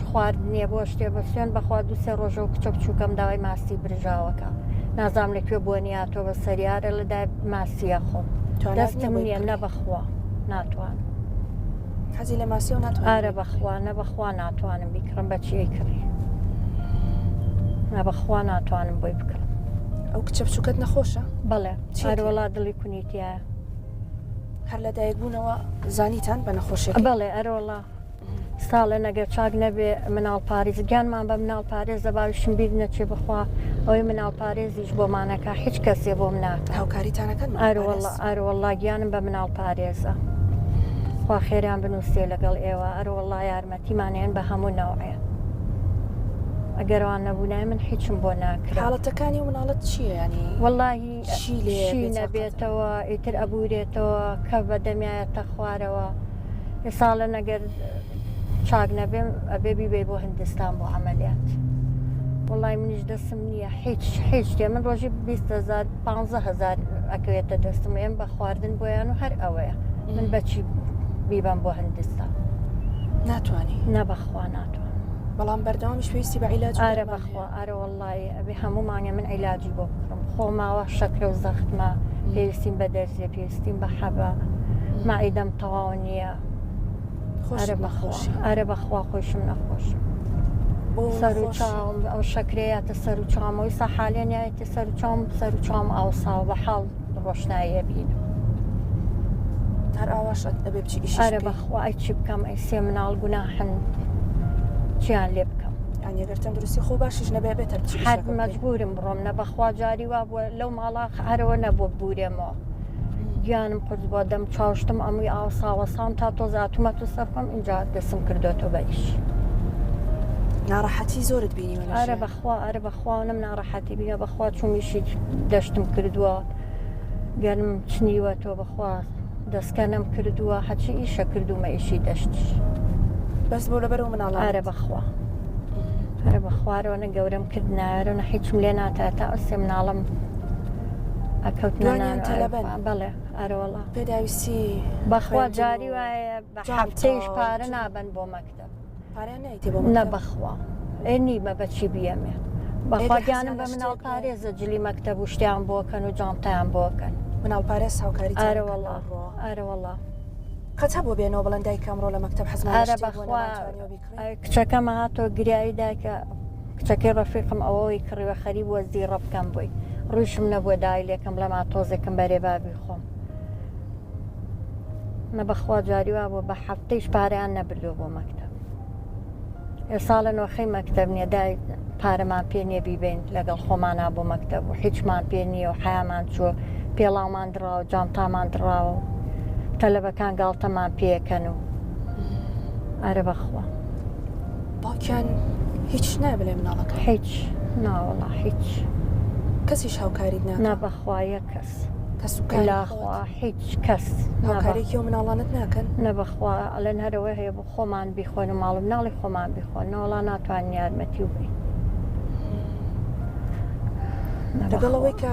خواردنیە بۆ شتێ بە سوێن بەخوا 2-3 ڕۆژە و کچە بچووکەم داوای ماسی برژاوەکە نازام لەکوێ بۆنیاتۆ بە سەریارە لەدای ماسیە خۆم دەستم نییە نەبەخوا ناتوان حەزی لە ماسی و ناتوان ئارە بەخوا نەبەخوا ناتوانم بیکڕم بەچی کڕی نەبەخوا ناتوانم بۆی بکڕم ئەو کچە بچووکەت نەخۆشە؟ بەڵێ ئەروەڵا دڵی کونیتیایە هەر لە دایکبوونەوە زانیتان بە نەخۆشی؟ بەڵێ ئەرۆڵا ساڵە نەگەر چاک نەبێ مناڵ پارێز گیانمان بە مناڵ پارێز دەباویشم بیر نەچێ بخوا ئەوەی مناڵ پارێزیش بۆمانەکە هیچ کەسێ بۆم ناکە هاوکاریتانەکەن؟ ئەروەڵا گیانم بە مناڵ پارێزە خوا خێریان بنووسێ لەگەڵ ئێوە ئەروەڵا یارمەتیمانێن بە هەموو نەوەیە ئەگەروان نەبوونای من هیچم بۆ ناکرێت حاڵەتەکانی و مناڵەت چییە ینی؟ وەڵاهی چی نەبێتەوە ئیتر ئەبورێتەوە کە بە دەمیایەتە خوارەوە ساڵە نەگەر چاک نەبێم ئەبێبی بێ بۆ هندستان بۆ عملیات وڵی منیش دەستم نییە هیچ شتێ من ڕۆژی 20,000 15,000 ئەکەوێتە دەستم ئێم بە خواردن بۆیان و هەر ئەوەیە من بەچی بیبم بۆ هندستان ناتوانانی نەبەخوا ناتوان بەڵام بەردەوامیش پێویستی بە عیلاج ئارە بەخوا ئارە وەڵی ئەبێ هەموو مانگە من عیلاجی بۆ بکڕم خۆماوە شەکرە و زەختمە پێویستیم بە دەرزیە پێویستیم بە حەبە مائیدەم تەواو نییە ئارە بەخوا خۆشم نەخۆشم سەر و چاوم ئەو شەکرەیەتە سەر و چامەوەی سەحالێنایەتی سەر و چام ئاوساو بە حاڵ ڕۆشنایە بینم هەر ئاواشت ئەبێ بچی ئیش ئارە بەخوا ئەی چی بکەم ئەی سێ مناڵ گوناحن چیان لێ بکەم ئەگەر تەندروستی خۆ باشیش نەبێ بێتە حد مەجبورم بڕۆم نە بەخوا جاری وا بووە لەو ماڵا هەرەوە نەبووە بورێمەوە گیانم قرس بۆ دەم چاوشتم ئەمووی ئاوساوەسام تا تۆزاتومەت و سەرکەم اینجا دەسم کردوێتەوە بە ئیش ناڕەحەتی زۆرت بینی ئارە بەخواونم ناڕەحەتی بینە بەخوا چومیشی دەشتم کردووە گەرم چنیوە تۆ بخوا دەستکەنم کردووە هەچی ئیشە کردومە ئیشی دەشتی بەس بۆ لەبەر و مناڵ ئارە بەخوا ئارە بەخوارەوەنە گەورم کردنایەرەوە هیچم لێ ناتە تا ئەسێ مناڵم بەڵێ ئەرۆڵا پێداویستی بەخوا جاری وایە بە هەفتەیش پارە نابن بۆ مەکتەب نە بەخوا نیمە بەچی بیەمێ بەخواگیانم بە مناڵ پارێزە جلی مەکتەب و شتیان بۆکەن و جامتیان بۆکەن مناڵ پارێز هاوکاری ئەرەوەڵا قەت هەبوو بێنەوە بڵند دایکەمڕۆ لە مەکتەب حەزمان ئارە بەخوا کچەکەمە هاتۆ گریایی دایکە کچەکەی ڕەفیقم ئەوەی کڕیوە خەریب وەزی ڕەبکەم بووی ڕووشم نەبووە دای لێکم لە ماتۆزێکم بەرێ بابی خۆم مە بەخوا جاریوا بوو بە هەفتەیش پارەیان نەبردو بۆ مەکتەب ساڵە نۆخەی مەکتەب نیە دای پارەمان پێ نییە بیبین لەگەڵ خۆمانە بۆ مەکتەب و هیچمان پێ نییە و حیامان چوە پێڵاومان دراوە جامتامان دراوە تەلەبەکان گاڵتەمان پێکەن و ئارە بەخوا باوکیان هیچ نابێ مناڵەکە هیچ ناوەڵا هیچ کەسیش هاوکاریت ناکات نەبەخوایە کەس لاخوا هیچ کەس هاوکارێکی و مناڵانت ناکەن نەبەخوا ئەلەن هەرەوەی هەیە بۆ خۆمان بیخۆن و ماڵ مناڵی خۆمان بیخۆن نەوەڵا ناتوانین یارمەتی و بین لەگەڵەوەی کە